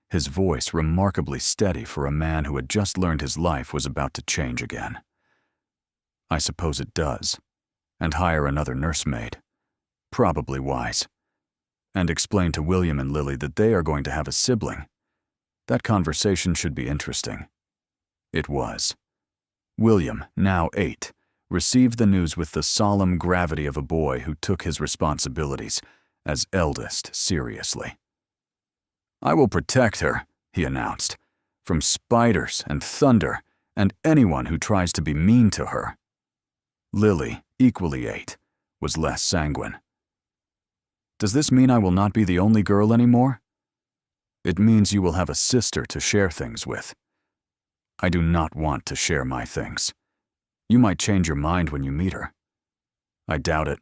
his voice remarkably steady for a man who had just learned his life was about to change again. "I suppose it does. And hire another nursemaid. Probably wise. And explain to William and Lily that they are going to have a sibling. That conversation should be interesting." It was. William, now 8, received the news with the solemn gravity of a boy who took his responsibilities as eldest seriously. "I will protect her," he announced, "from spiders and thunder and anyone who tries to be mean to her." Lily, equally 8, was less sanguine. "Does this mean I will not be the only girl anymore?" "It means you will have a sister to share things with." "I do not want to share my things. You might change your mind when you meet her." "I doubt it."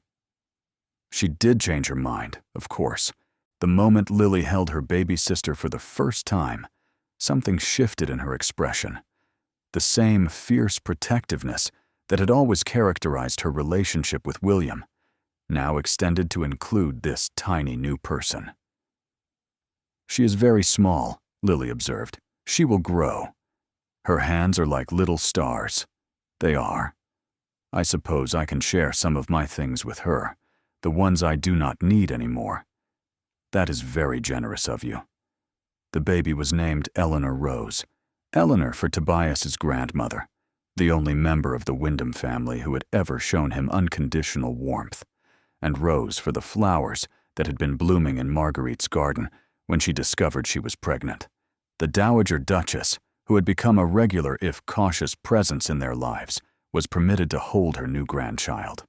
She did change her mind, of course. The moment Lily held her baby sister for the first time, something shifted in her expression. The same fierce protectiveness that had always characterized her relationship with William, now extended to include this tiny new person. "She is very small," Lily observed. "She will grow. Her hands are like little stars. They are. I suppose I can share some of my things with her, the ones I do not need anymore. That is very generous of you." The baby was named Eleanor Rose. Eleanor for Tobias's grandmother, the only member of the Wyndham family who had ever shown him unconditional warmth, and Rose for the flowers that had been blooming in Marguerite's garden when she discovered she was pregnant. The Dowager Duchess, who had become a regular if cautious presence in their lives, was permitted to hold her new grandchild.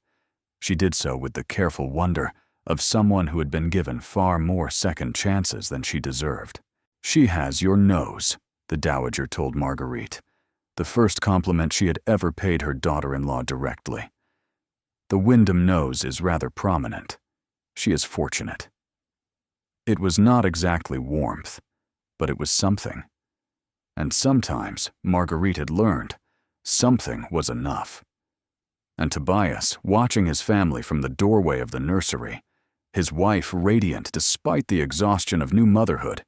She did so with the careful wonder of someone who had been given far more second chances than she deserved. "She has your nose," the Dowager told Marguerite, the first compliment she had ever paid her daughter-in-law directly. "The Wyndham nose is rather prominent. She is fortunate." It was not exactly warmth, but it was something. And sometimes, Marguerite had learned, something was enough. And Tobias, watching his family from the doorway of the nursery, his wife radiant despite the exhaustion of new motherhood,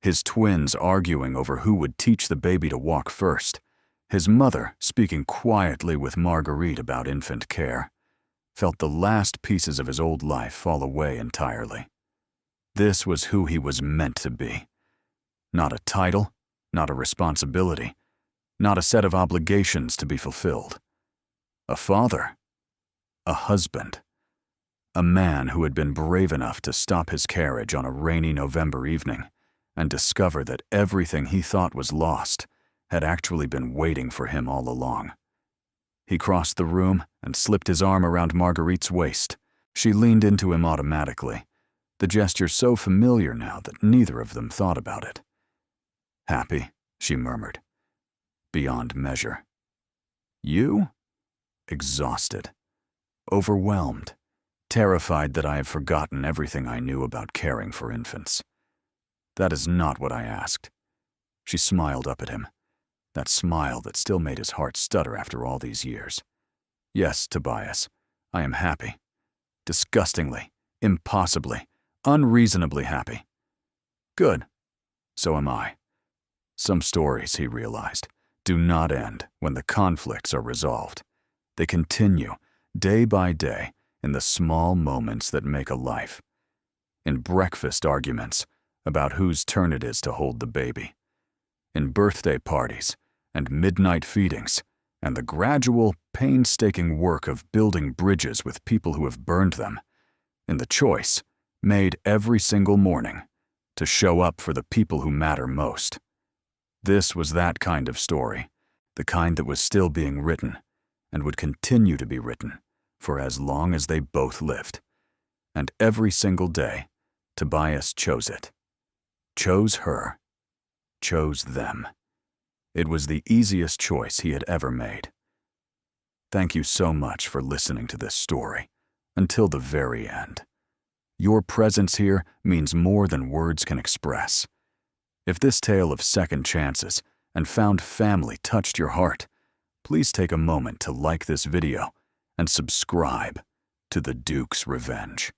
his twins arguing over who would teach the baby to walk first, his mother speaking quietly with Marguerite about infant care, felt the last pieces of his old life fall away entirely. This was who he was meant to be. Not a title, not a responsibility, not a set of obligations to be fulfilled. A father, a husband, a man who had been brave enough to stop his carriage on a rainy November evening and discover that everything he thought was lost had actually been waiting for him all along. He crossed the room and slipped his arm around Marguerite's waist. She leaned into him automatically, the gesture so familiar now that neither of them thought about it. "Happy," she murmured, beyond measure. "You?" Exhausted, overwhelmed, terrified that I have forgotten everything I knew about caring for infants. "That is not what I asked." She smiled up at him, that smile that still made his heart stutter after all these years. "Yes, Tobias, I am happy. Disgustingly, impossibly, unreasonably happy." "Good. So am I." Some stories, he realized, do not end when the conflicts are resolved. They continue, day by day, in the small moments that make a life. In breakfast arguments about whose turn it is to hold the baby. In birthday parties and midnight feedings, and the gradual, painstaking work of building bridges with people who have burned them. In the choice, made every single morning, to show up for the people who matter most. This was that kind of story, the kind that was still being written, and would continue to be written, for as long as they both lived. And every single day, Tobias chose it. Chose her. Chose them. It was the easiest choice he had ever made. Thank you so much for listening to this story, until the very end. Your presence here means more than words can express. If this tale of second chances and found family touched your heart, please take a moment to like this video and subscribe to The Duke's Revenge.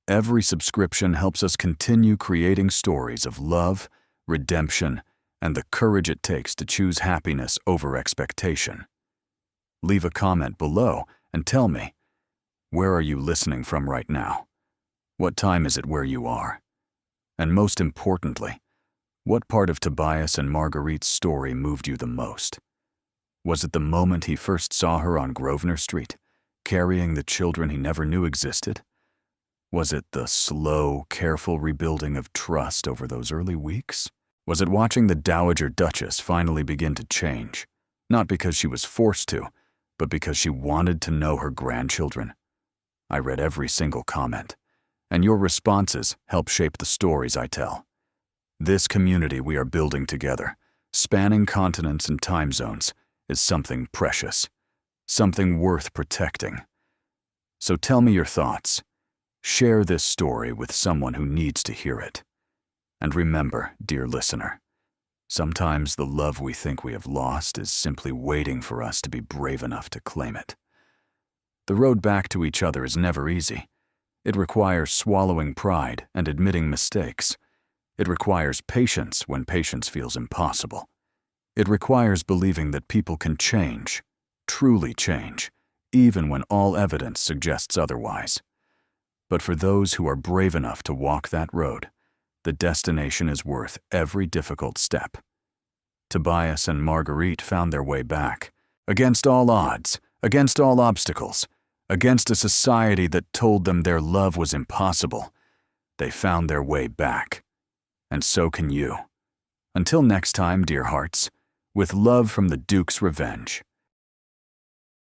Every subscription helps us continue creating stories of love, redemption, and the courage it takes to choose happiness over expectation. Leave a comment below and tell me, where are you listening from right now? What time is it where you are? And most importantly, what part of Tobias and Marguerite's story moved you the most? Was it the moment he first saw her on Grosvenor Street, carrying the children he never knew existed? Was it the slow, careful rebuilding of trust over those early weeks? Was it watching the Dowager Duchess finally begin to change, not because she was forced to, but because she wanted to know her grandchildren? I read every single comment, and your responses help shape the stories I tell. This community we are building together, spanning continents and time zones, is something precious, something worth protecting. So tell me your thoughts. Share this story with someone who needs to hear it. And remember, dear listener, sometimes the love we think we have lost is simply waiting for us to be brave enough to claim it. The road back to each other is never easy. It requires swallowing pride and admitting mistakes. It requires patience when patience feels impossible. It requires believing that people can change, truly change, even when all evidence suggests otherwise. But for those who are brave enough to walk that road, the destination is worth every difficult step. Tobias and Marguerite found their way back, against all odds, against all obstacles, against a society that told them their love was impossible. They found their way back. And so can you. Until next time, dear hearts, with love from The Duke's Revenge.